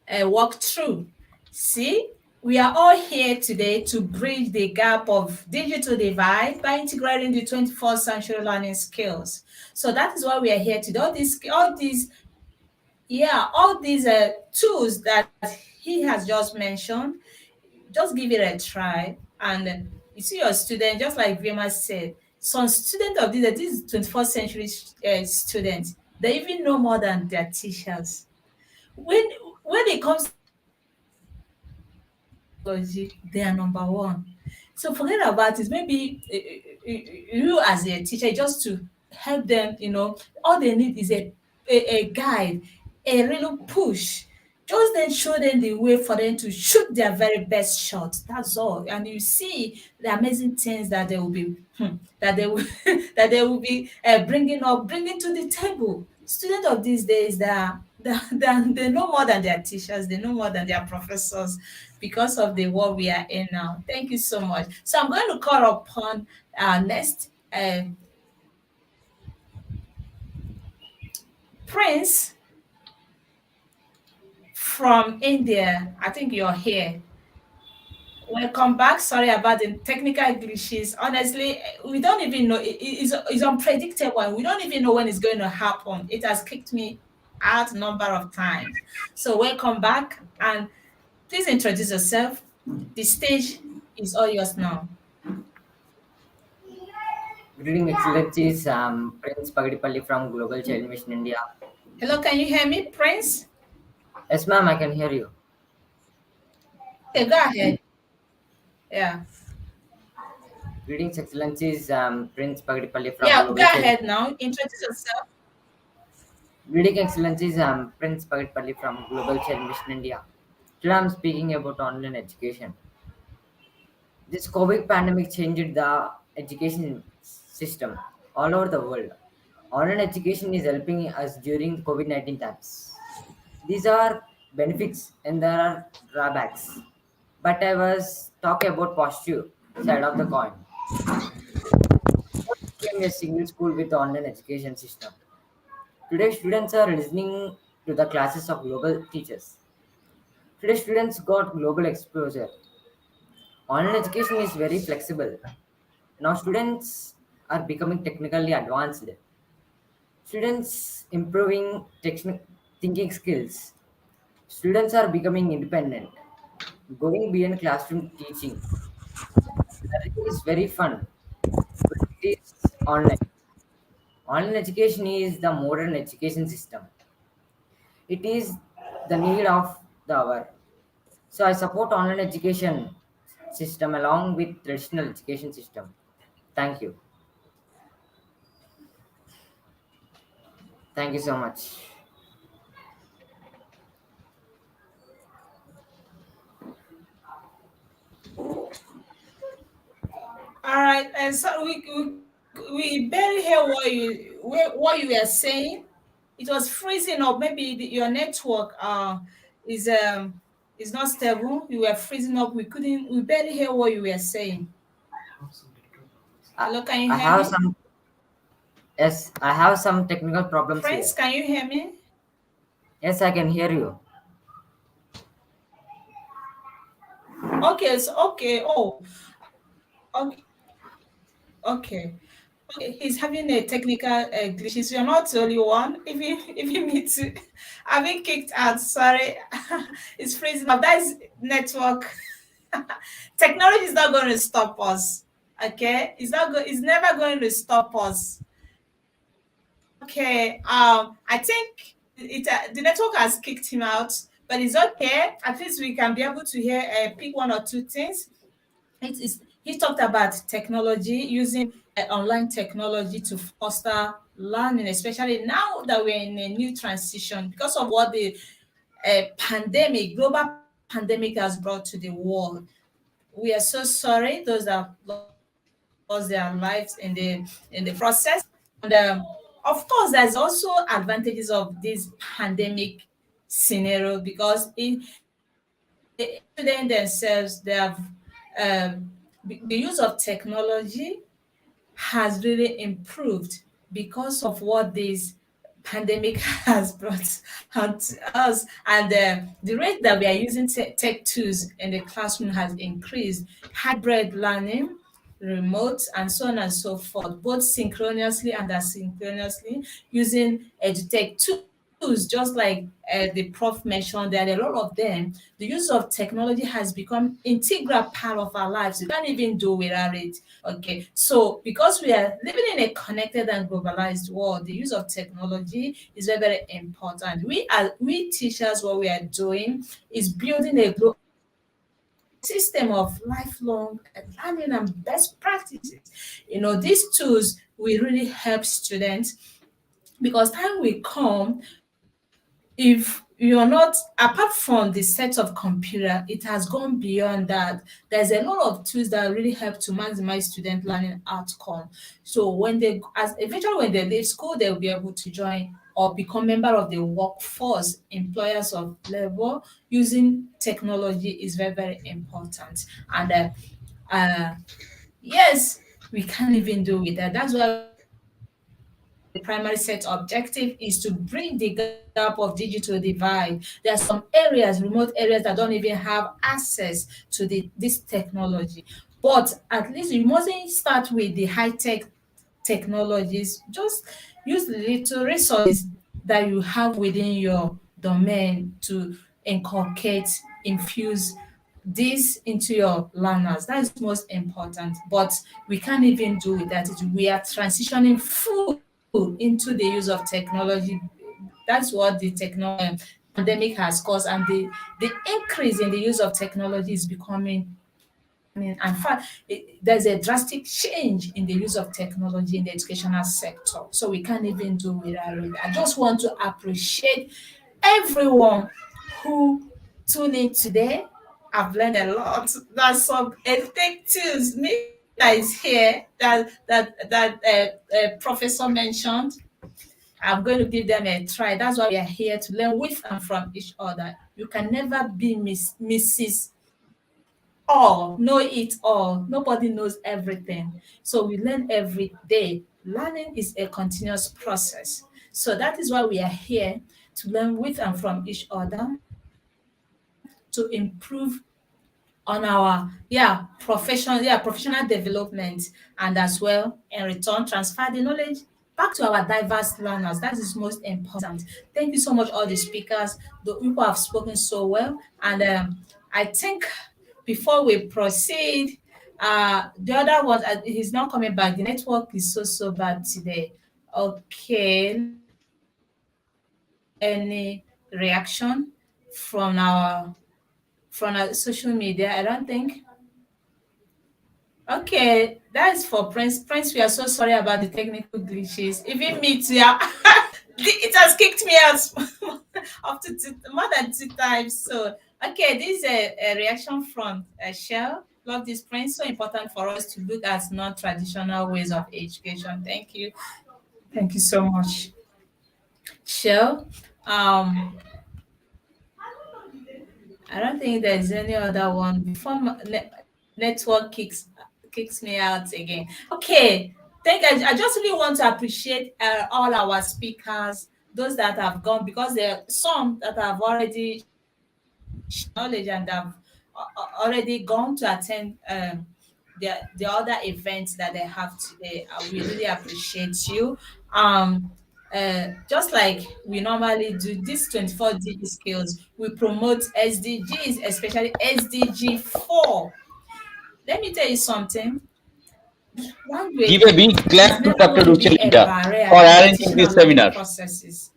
[SPEAKER 1] walkthrough. See, we are all here today to bridge the gap of digital divide by integrating the 21st century learning skills. So that is why we are here today. All these tools that he has just mentioned, just give it a try. And you see your student, just like Vima said, some student of this 21st century students, They even know more than their teachers. When when it comes to technology, they are number one. So forget about it. Maybe you as a teacher, just to help them, all they need is a guide, a little push. Just then show them the way for them to shoot their very best shot. That's all. And you see the amazing things that they will be that they will that they will be bringing to the table. Students of these days, they know more than their teachers. They know more than their professors because of the world we are in now. Thank you so much. So I'm going to call upon our next Prince from India. I think you're here. Welcome back. Sorry about the technical glitches. Honestly, we don't even know. It's unpredictable. And we don't even know when it's going to happen. It has kicked me out a number of times. So welcome back. And please introduce yourself. The stage is all yours now.
[SPEAKER 7] Greeting Excellencies, Prince Pagadipalli from Global Child Mission India.
[SPEAKER 1] Hello, can you hear me, Prince?
[SPEAKER 7] Yes, ma'am, I can hear you.
[SPEAKER 1] Okay, go ahead. Yeah.
[SPEAKER 7] Greetings, Excellencies, Prince Pagadipalli from
[SPEAKER 1] Yeah, go
[SPEAKER 7] Global Child.
[SPEAKER 1] ahead now. Introduce yourself.
[SPEAKER 7] Greeting, Excellencies, Prince Pagadipalli from Global Child Mission India. Today I'm speaking about online education. This COVID pandemic changed the education system all over the world. Online education is helping us during COVID-19 times. These are benefits and there are drawbacks. But I was talking about positive side of the coin. Became a single school with online education system. Today students are listening to the classes of global teachers. Today students got global exposure. Online education is very flexible. Now students are becoming technically advanced. Students improving thinking skills. Students are becoming independent, going beyond classroom teaching. Learning is very fun, but it is online. Online education is the modern education system. It is the need of the hour. So I support online education system along with traditional education system. Thank you. Thank you so much.
[SPEAKER 1] All right, and so we barely hear what you were saying. It was freezing up. Maybe your network is um is not stable. You were freezing up. We barely hear what you were saying.
[SPEAKER 7] I,
[SPEAKER 1] Hello, can you
[SPEAKER 7] I
[SPEAKER 1] hear
[SPEAKER 7] have
[SPEAKER 1] me?
[SPEAKER 7] some yes, I have some technical problems
[SPEAKER 1] Friends,
[SPEAKER 7] here.
[SPEAKER 1] can you hear me?
[SPEAKER 7] Yes, I can hear you.
[SPEAKER 1] Okay, so okay. Oh, okay, okay. Okay, he's having a technical glitches. You're not the only one. If you need to, I've been kicked out. Sorry, it's freezing up. That is network. Technology is not going to stop us. Okay, it's not. It's never going to stop us. Okay. I think the network has kicked him out, but it's okay. At least we can be able to hear pick one or two things. It is he talked about technology, using online technology to foster learning, especially now that we're in a new transition because of what the global pandemic has brought to the world. We are so sorry those that lost their lives in the process. And of course, there's also advantages of this pandemic scenario because the students themselves, they have the use of technology has really improved because of what this pandemic has brought out to us, and the rate that we are using tech tools in the classroom has increased. Hybrid learning, remote, and so on and so forth, both synchronously and asynchronously, using edutech tools tools, just like the prof mentioned, there are a lot of them. The use of technology has become integral part of our lives. You can't even do without it. Okay, so because we are living in a connected and globalized world, the use of technology is very, very important. We teachers, what we are doing is building a system of lifelong learning and best practices. These tools will really help students because time will come if you're not, apart from the set of computer, it has gone beyond that. There's a lot of tools that really help to maximize student learning outcome. So when they, as eventually when they leave school, they'll be able to join or become member of the workforce, employers of labor. Using technology is very, very important. And uh, yes, we can't even do with that. That's why the primary set objective is to bring the gap of digital divide. There are some areas, remote areas, that don't even have access to this technology. But at least you mustn't start with the high-tech technologies. Just use the little resources that you have within your domain to inculcate, infuse this into your learners. That is most important. But we can't even do with that. We are transitioning full into the use of technology. That's what the pandemic has caused, and the increase in the use of technology is becoming, in fact, there's a drastic change in the use of technology in the educational sector. So we can't even do without it. I just want to appreciate everyone who tuned in today. I've learned a lot. That's some ethic tools. Mita is here that Professor mentioned. I'm going to give them a try. That's why we are here, to learn with and from each other. You can never be Mrs. All, know it all. Nobody knows everything. So we learn every day. Learning is a continuous process. So that is why we are here, to learn with and from each other, to improve on our professional development, and as well in return transfer the knowledge back to our diverse learners. That is most important. Thank you so much, all the speakers. The people have spoken so well, and I think before we proceed, the other one, he's not coming back. The network is so bad today. Okay, let me see if there's any reaction from our social media. I don't think. Okay, that's for Prince. Prince, we are so sorry about the technical glitches. Even me too. It has kicked me out up to more than 2 times. So, okay, this is a reaction from Shell. Love this, Prince. So important for us to look at non-traditional ways of education. Thank you. Thank you so much, Shell. I don't think there's any other one before network kicks me out again. Okay, I just really want to appreciate all our speakers, those that have gone, because there are some that have already shared their knowledge and have already gone to attend the other events that they have today. We really appreciate you. Just like we normally do this 24 DG skills, we promote SDGs, especially SDG 4. Let me tell you something.
[SPEAKER 6] Give
[SPEAKER 1] Language
[SPEAKER 6] a big
[SPEAKER 1] is
[SPEAKER 6] clap to
[SPEAKER 1] never
[SPEAKER 6] Dr.
[SPEAKER 1] going to be a
[SPEAKER 6] Ruchelita
[SPEAKER 1] barrier
[SPEAKER 6] for
[SPEAKER 1] in the
[SPEAKER 6] arranging
[SPEAKER 1] teaching
[SPEAKER 6] this
[SPEAKER 1] and learning
[SPEAKER 6] seminar.
[SPEAKER 1] processes.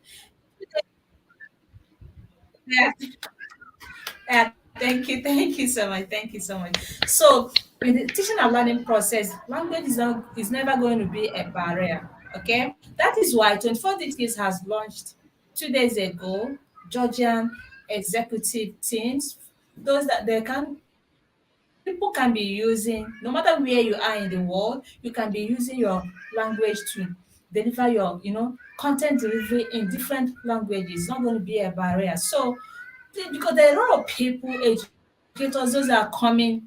[SPEAKER 1] Yeah, yeah, thank you so much, thank you so much. So, in the teaching and learning process, language is never going to be a barrier. Okay, that is why 24 Degrees has launched 2 days ago Georgian executive teams, those that they can people can be using, no matter where you are in the world, you can be using your language to deliver your content delivery in different languages. It's not going to be a barrier. So because there are a lot of people, educators, those that are coming,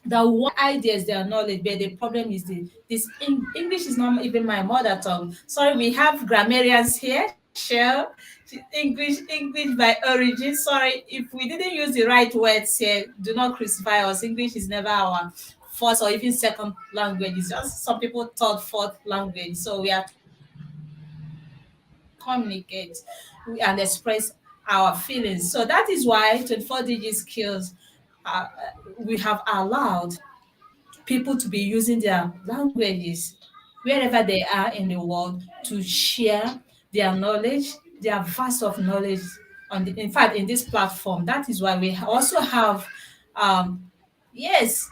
[SPEAKER 1] that want ideas, their knowledge, but the problem is English is not even my mother tongue. Sorry, we have grammarians here. Shell, English by origin. Sorry, if we didn't use the right words here, do not crucify us. English is never our first or even second language. It's just some people thought fourth language. So we are coming communicate and express our feelings. So that is why 24 digit skills we have allowed people to be using their languages wherever they are in the world to share their knowledge, their vast of knowledge in fact in this platform. That is why we also have yes,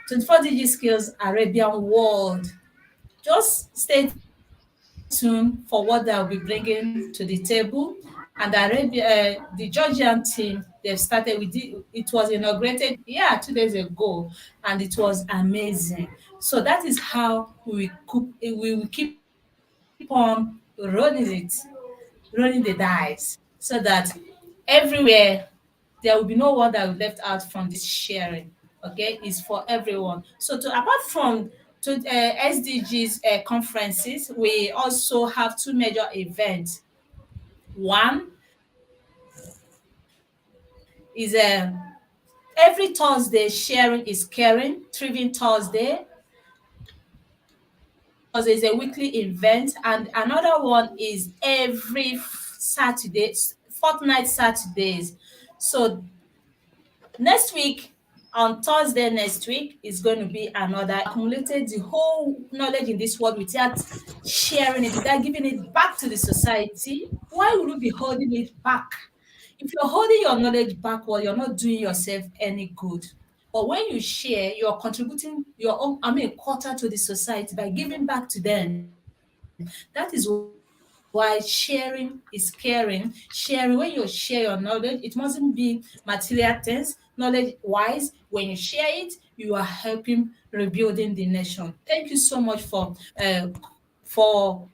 [SPEAKER 1] 24 digit skills Arabian world. Just stay tuned for what they'll be bringing to the table. And the Georgian team, they've started with it was inaugurated 2 days ago, and it was amazing. So that is how we will keep on rolling the dice, so that everywhere there will be no one that will be left out from this sharing. Okay, it's for everyone. So to apart from to SDGs conferences, we also have two major events. One is every Thursday, sharing is caring, Thriving Thursday. Thursday is a weekly event, and another one is every Saturday, fortnight Saturdays. So next week, on Thursday next week, is going to be another accumulated the whole knowledge in this world without sharing it, without giving it back to the society. Why would you be holding it back? If you're holding your knowledge back, well, you're not doing yourself any good. But when you share, you're contributing your own, quarter to the society by giving back to them. That is why sharing is caring. Sharing, when you share your knowledge, it mustn't be material things. Knowledge wise, when you share it, you are helping rebuilding the nation. Thank you so much for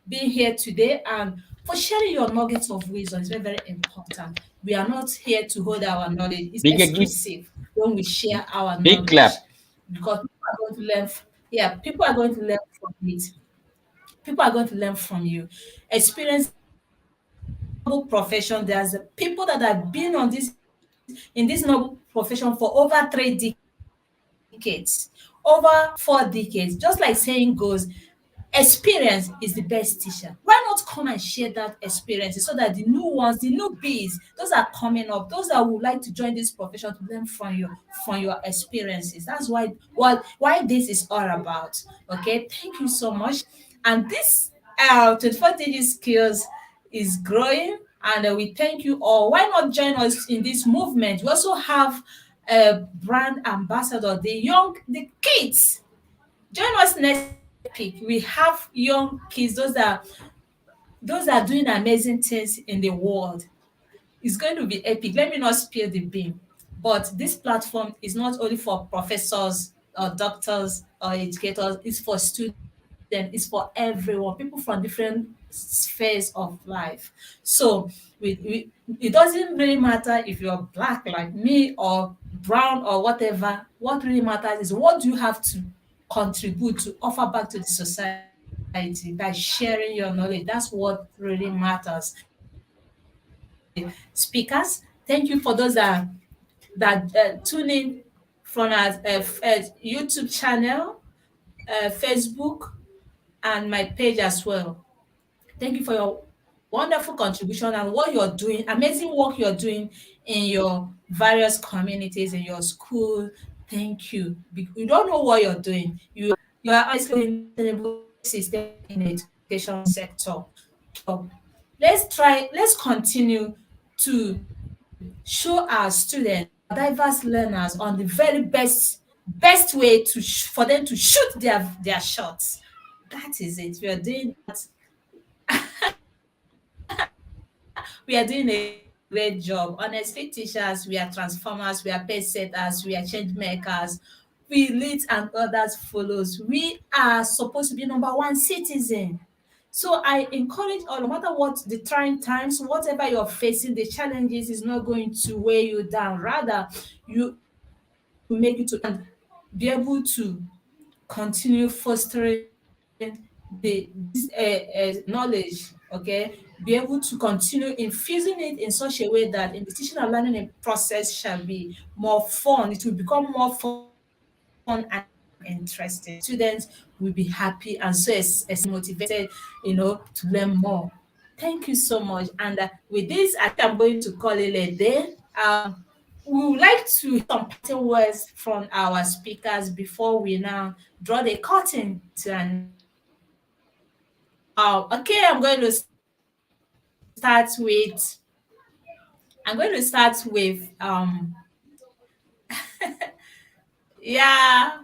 [SPEAKER 1] being here today and for sharing your nuggets of wisdom. It's very, very important. We are not here to hold our knowledge. It's
[SPEAKER 6] Big,
[SPEAKER 1] exclusive when we share our
[SPEAKER 6] big clap.
[SPEAKER 1] knowledge because people are going to learn. People are going to learn from it. People are going to learn from you. Experience in this noble profession. There's people that have been on this in this noble profession for over 3 decades, over 4 decades. Just like saying goes, experience is the best teacher. Why not come and share that experience so that the new ones, the newbies, those are coming up, those that would like to join this profession to learn from your experiences. That's why this is all about. Okay, thank you so much. And this 24 Digit Skills is growing, and we thank you all. Why not join us in this movement? We also have a brand ambassador, the kids. Join us next week. We have young kids, those are doing amazing things in the world. It's going to be epic. Let me not spill the bean. But this platform is not only for professors or doctors or educators, it's for students, it's for everyone, people from different spheres of life. So it doesn't really matter if you're black like me or brown or whatever. What really matters is what do you have to contribute to offer back to the society by sharing your knowledge. That's what really matters. Thank you so much for the speakers. Thank you for those that tune in from our YouTube channel, Facebook, and my page as well. Thank you for your wonderful contribution and what you're doing, amazing work you're doing in your various communities, in your school. Thank you. You don't know what you're doing. You are honestly doing sustainable system in the education sector. So let's continue to show our students, our diverse learners on the very best way for them to shoot their shots. That is it. We are doing that. We are doing a great job. Honestly, teachers, we are transformers, we are pace setters, we are change makers. We lead and others follows. We are supposed to be number one citizen. So I encourage all, no matter what the trying times, whatever you're facing, the challenges is not going to weigh you down. Rather, you make it to and be able to continue fostering this knowledge, okay, be able to continue infusing it in such a way that in the teaching and learning process shall be more fun. It will become more fun and interesting. Students will be happy and so motivated, to learn more. Thank you so much. And with this, I think I'm going to call it a day. We would like to hear some parting words from our speakers before we now draw the curtain to an end. Okay, start with I'm going to start with yeah.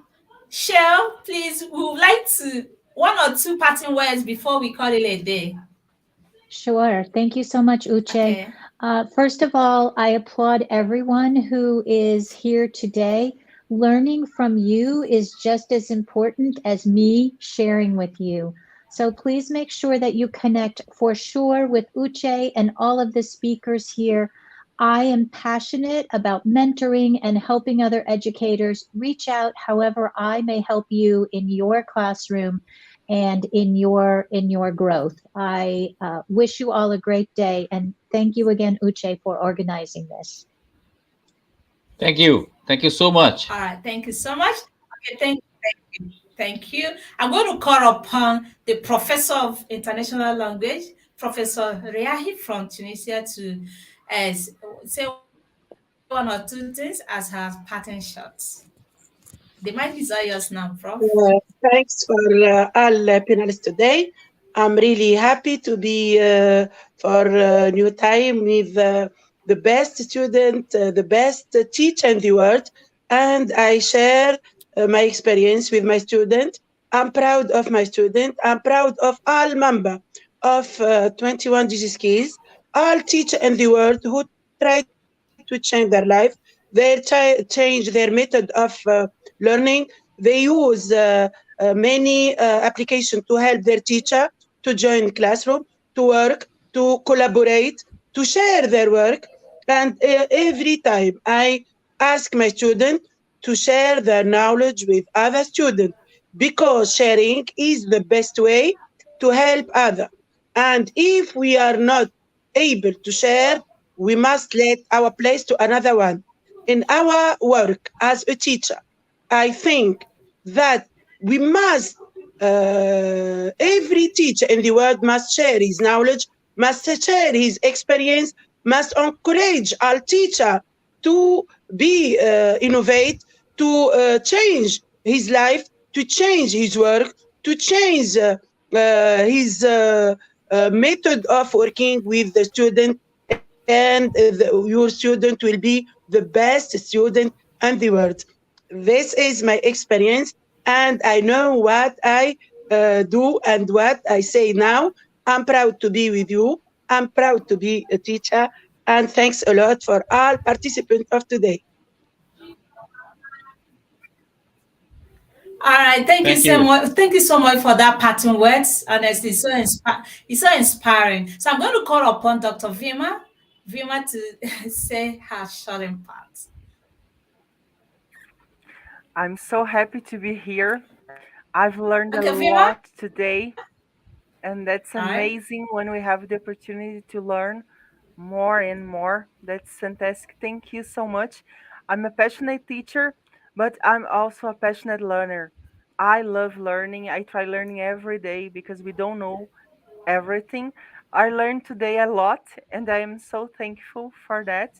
[SPEAKER 1] Shell, please, we would like to one or two parting words before we call it a day.
[SPEAKER 4] Sure. Thank you so much, Uche.
[SPEAKER 1] Okay.
[SPEAKER 4] First of all, I applaud everyone who is here today. Learning from you is just as important as me sharing with you. So please make sure that you connect for sure with Uche and all of the speakers here. I am passionate about mentoring and helping other educators. Reach out however I may help you in your classroom and in your growth. I wish you all a great day, and thank you again, Uche, for organizing this.
[SPEAKER 6] Thank you. Thank you so much.
[SPEAKER 1] All right. Thank you so much. Okay. Thank you. I'm going to call upon the professor of international language, Professor Riahi from Tunisia, to say one or two things as her parting shots. The mic is all yours now, Prof.
[SPEAKER 3] Thanks for all panelists today. I'm really happy to be for new time with the best student, the best teacher in the world, and I share my experience with my student. I'm proud of my student. I'm proud of all member of 21 Digi Skills, all teacher in the world who try to change their life. They change their method of learning. They use many applications to help their teacher to join classroom, to work, to collaborate, to share their work. And every time I ask my student to share their knowledge with other students because sharing is the best way to help others. And if we are not able to share, we must let our place to another one. In our work as a teacher, I think that we must, every teacher in the world must share his knowledge, must share his experience, must encourage our teacher to be innovate, to change his life, to change his work, to change his method of working with the student, and your student will be the best student in the world. This is my experience, and I know what I do and what I say now. I'm proud to be with you. I'm proud to be a teacher, and thanks a lot for all participants of today.
[SPEAKER 1] All right, thank you
[SPEAKER 6] Thank
[SPEAKER 1] so
[SPEAKER 6] you.
[SPEAKER 1] much. Thank you so much for that parting words. Honestly, it's so inspiring. So I'm going to call upon Dr. Vima to say her short impact.
[SPEAKER 5] I'm so happy to be here. I've learned a
[SPEAKER 1] Okay, Vima.
[SPEAKER 5] lot today, and that's
[SPEAKER 1] All right.
[SPEAKER 5] amazing when we have the opportunity to learn more and more. That's fantastic. Thank you so much. I'm a passionate teacher, but I'm also a passionate learner. I love learning. I try learning every day because we don't know everything. I learned today a lot, and I am so thankful for that.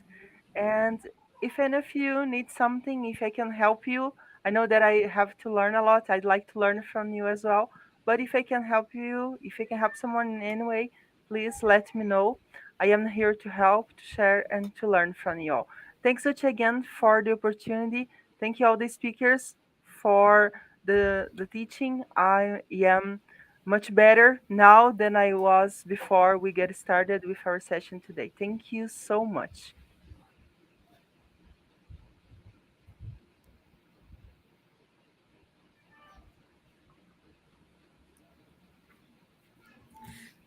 [SPEAKER 5] And if any of you need something, if I can help you, I know that I have to learn a lot. I'd like to learn from you as well. But if I can help you, if I can help someone in any way, please let me know. I am here to help, to share, and to learn from you all. Thanks much again for the opportunity. Thank you all the speakers for the teaching. I am much better now than I was before we get started with our session today. Thank you so much.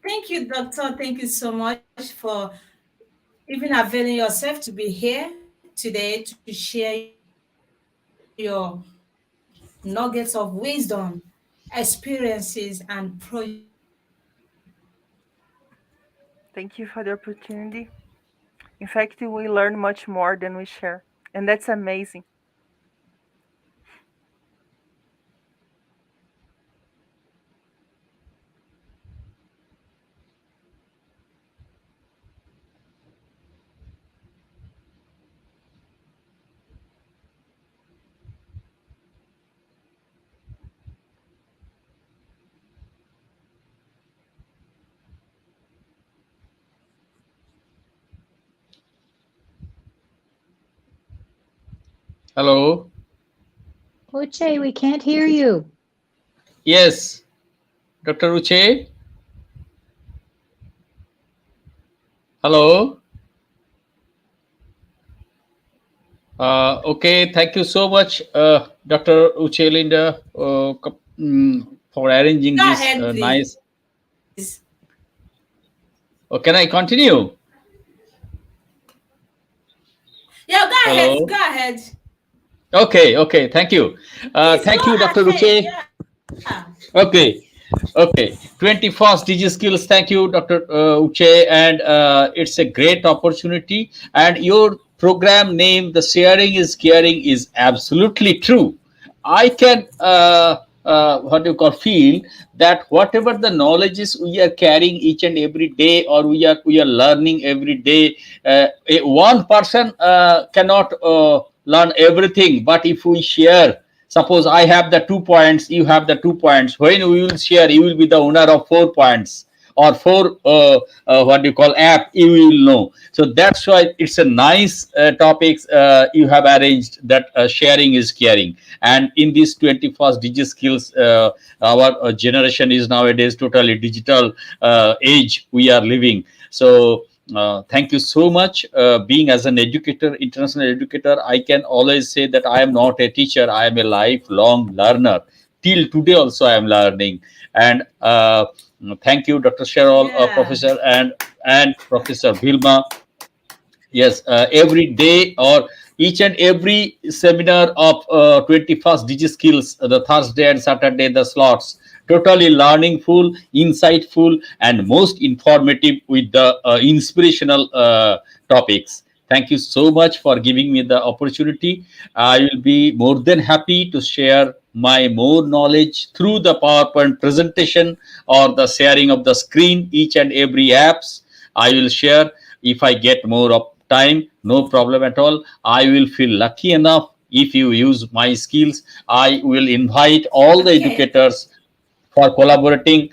[SPEAKER 1] Thank you, Doctor. Thank you so much for even availing yourself to be here today to share your nuggets of wisdom, experiences, and projects.
[SPEAKER 5] Thank you for the opportunity. In fact, we learn much more than we share, and that's amazing.
[SPEAKER 6] Hello.
[SPEAKER 4] Uche, we can't hear you.
[SPEAKER 6] Yes, Dr. Uche. Hello. Okay, thank you so much, Dr. Uche Linda, for arranging
[SPEAKER 1] Go
[SPEAKER 6] this
[SPEAKER 1] ahead,
[SPEAKER 6] nice.
[SPEAKER 1] please.
[SPEAKER 6] Can I continue?
[SPEAKER 1] Yeah, go ahead.
[SPEAKER 6] Hello.
[SPEAKER 1] Go ahead.
[SPEAKER 6] Okay. Thank you.
[SPEAKER 1] Please go
[SPEAKER 6] Thank you, Dr.
[SPEAKER 1] ahead.
[SPEAKER 6] Uche.
[SPEAKER 1] Yeah.
[SPEAKER 6] Okay. 21st Digi Skills. Thank you, Dr. Uche. And it's a great opportunity. And your program name, The Sharing is Caring, is absolutely true. I can, what do you call, feel that whatever the knowledge is we are carrying each and every day, or we are learning every day, one person cannot learn everything. But if we share, suppose I have the 2 points, you have the 2 points. When we will share, you will be the owner of 4 points or four what do you call app, you will know. So that's why it's a nice topics you have arranged, that sharing is caring. And in this 21st digi skills, our generation is nowadays totally digital age we are living. So thank you so much. Being as an educator, international educator, I can always say that I am not a teacher, I am a lifelong learner. Till today also I am learning. And thank you, Dr. Sherol,
[SPEAKER 1] Yeah.
[SPEAKER 6] Professor, and Professor Vilma. Yes, every day or each and every seminar of 21st Digi Skills, the Thursday and Saturday, the slots, totally learning full, insightful, and most informative with the inspirational topics. Thank you so much for giving me the opportunity. I will be more than happy to share my more knowledge through the PowerPoint presentation or the sharing of the screen, each and every apps. I will share if I get more of time, no problem at all. I will feel lucky enough if you use my skills. I will invite all the
[SPEAKER 1] Okay.
[SPEAKER 6] educators for collaborating,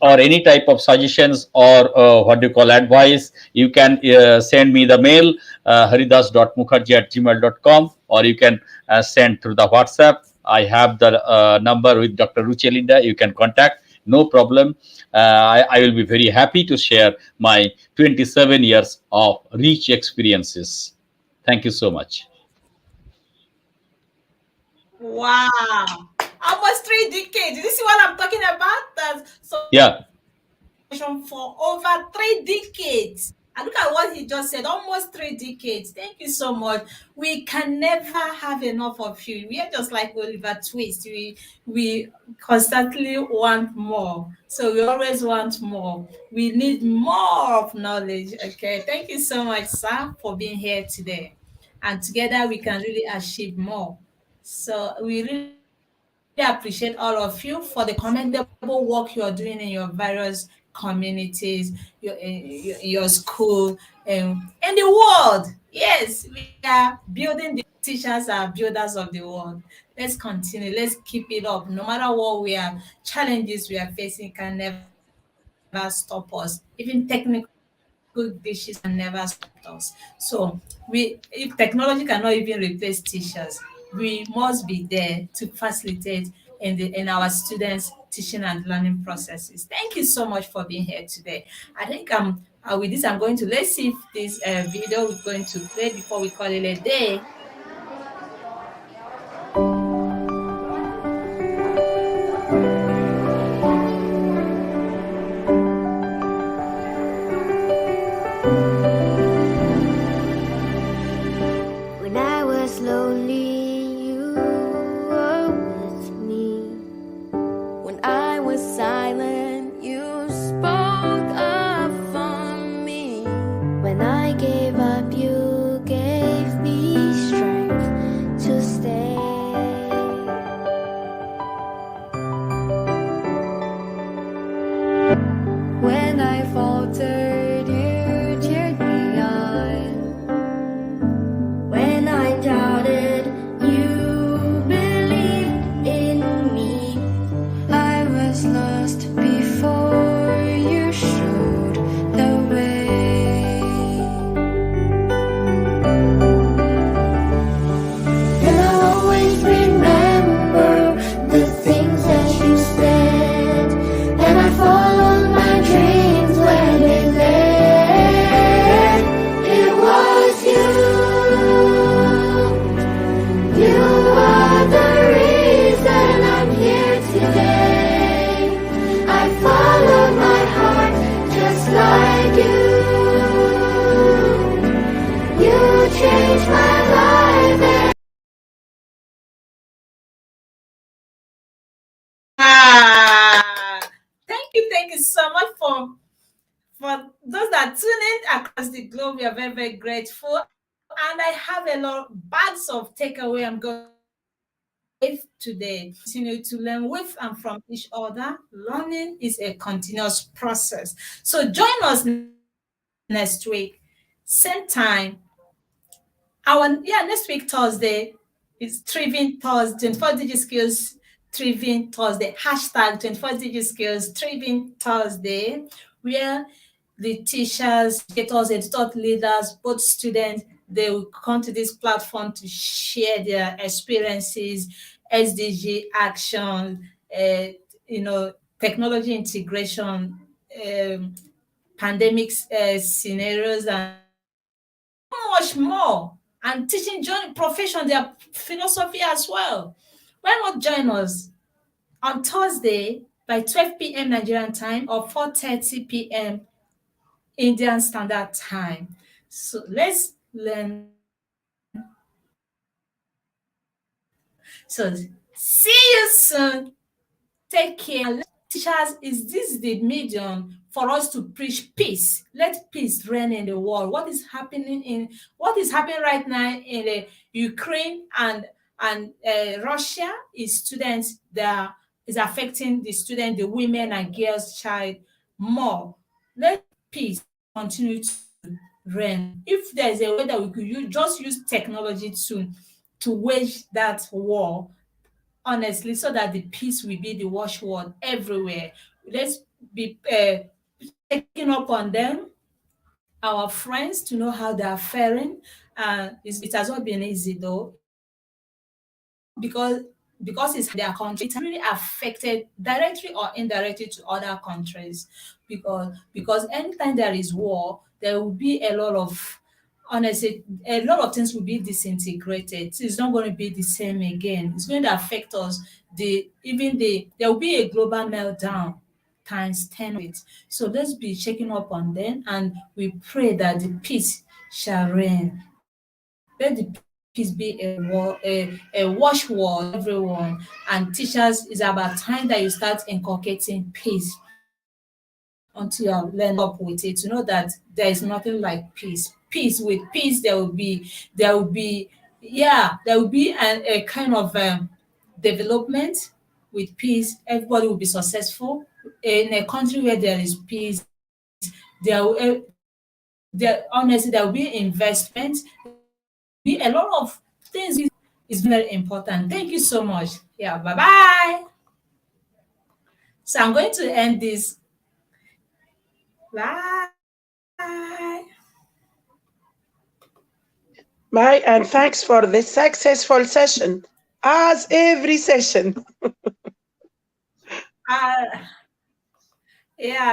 [SPEAKER 6] or any type of suggestions, or what do you call, advice. You can send me the mail, haridas.mukherjee@gmail.com, or you can send through the WhatsApp. I have the number with Dr. Ruchelinda. You can contact, no problem. I will be very happy to share my 27 years of rich experiences. Thank you so much.
[SPEAKER 1] Wow. Almost 3 decades. You see what I'm talking about? That's
[SPEAKER 6] Yeah.
[SPEAKER 1] for over 3 decades. And look at what he just said, almost 3 decades. Thank you so much. We can never have enough of you. We are just like Oliver Twist. We constantly want more. So we always want more. We need more of knowledge. Okay. Thank you so much, sir, for being here today. And together we can really achieve more. So we really appreciate all of you for the commendable work you are doing in your various communities, your school, and the world. Yes, we are building the teachers are builders of the world. Let's continue. Let's keep it up. No matter what we are challenges we are facing can never stop us. Even technical glitches can never stop us. So if technology cannot even replace teachers, we must be there to facilitate in our students teaching and learning processes. Thank you so much for being here today. I think with this I'm going to, let's see if this video we're going to play before we call it a day.
[SPEAKER 8] When I was lonely, you were with me. When I was silent, you spoke up for me. When I gave up, you gave me strength.
[SPEAKER 1] for those that tune in across the globe, we are very, very grateful. And I have a lot bags of takeaway I'm going with today. Continue to learn with and from each other. Learning is a continuous process. So join us next week, same time. Next week Thursday is Thriving Thursday, 24 Digit Skills Thriving Thursday, hashtag 24 Digit Skills Thriving Thursday, where the teachers, educators, thought leaders, both students, they will come to this platform to share their experiences, SDG action, technology integration, pandemic scenarios, and much more, and teaching journey profession, their philosophy as well. Why not join us on Thursday by 12 p.m. Nigerian time or 4:30 p.m. Indian Standard Time? So let's learn. So see you soon. Take care. Teachers, is this the medium for us to preach peace? Let peace reign in the world. What is happening right now in the Ukraine and Russia is students that is affecting the student, the women and girls child more. Let peace continue to reign. If there's a way that we could use technology to wage that war, honestly, so that the peace will be the watchword everywhere. Let's be checking up on them, our friends, to know how they are faring. It has not been easy though, because it's their country. It really affected directly or indirectly to other countries, because anytime there is war, there will be honestly, a lot of things will be disintegrated. It's not going to be the same again. It's going to affect us. There will be a global meltdown times 10 of it. So let's be checking up on them, and we pray that the peace shall reign. Let the peace be a watchword, everyone. And teachers, it's about time that you start inculcating peace until you have learned up with it, to know that there is nothing like peace. With peace, there will be a kind of development. With peace, everybody will be successful. In a country where there is peace, honestly, there will be investment. Be a lot of things is very important. Thank you so much. Yeah, bye bye. So I'm going to end this. Bye.
[SPEAKER 3] Bye, and thanks for this successful session, as every session.
[SPEAKER 1] Yeah.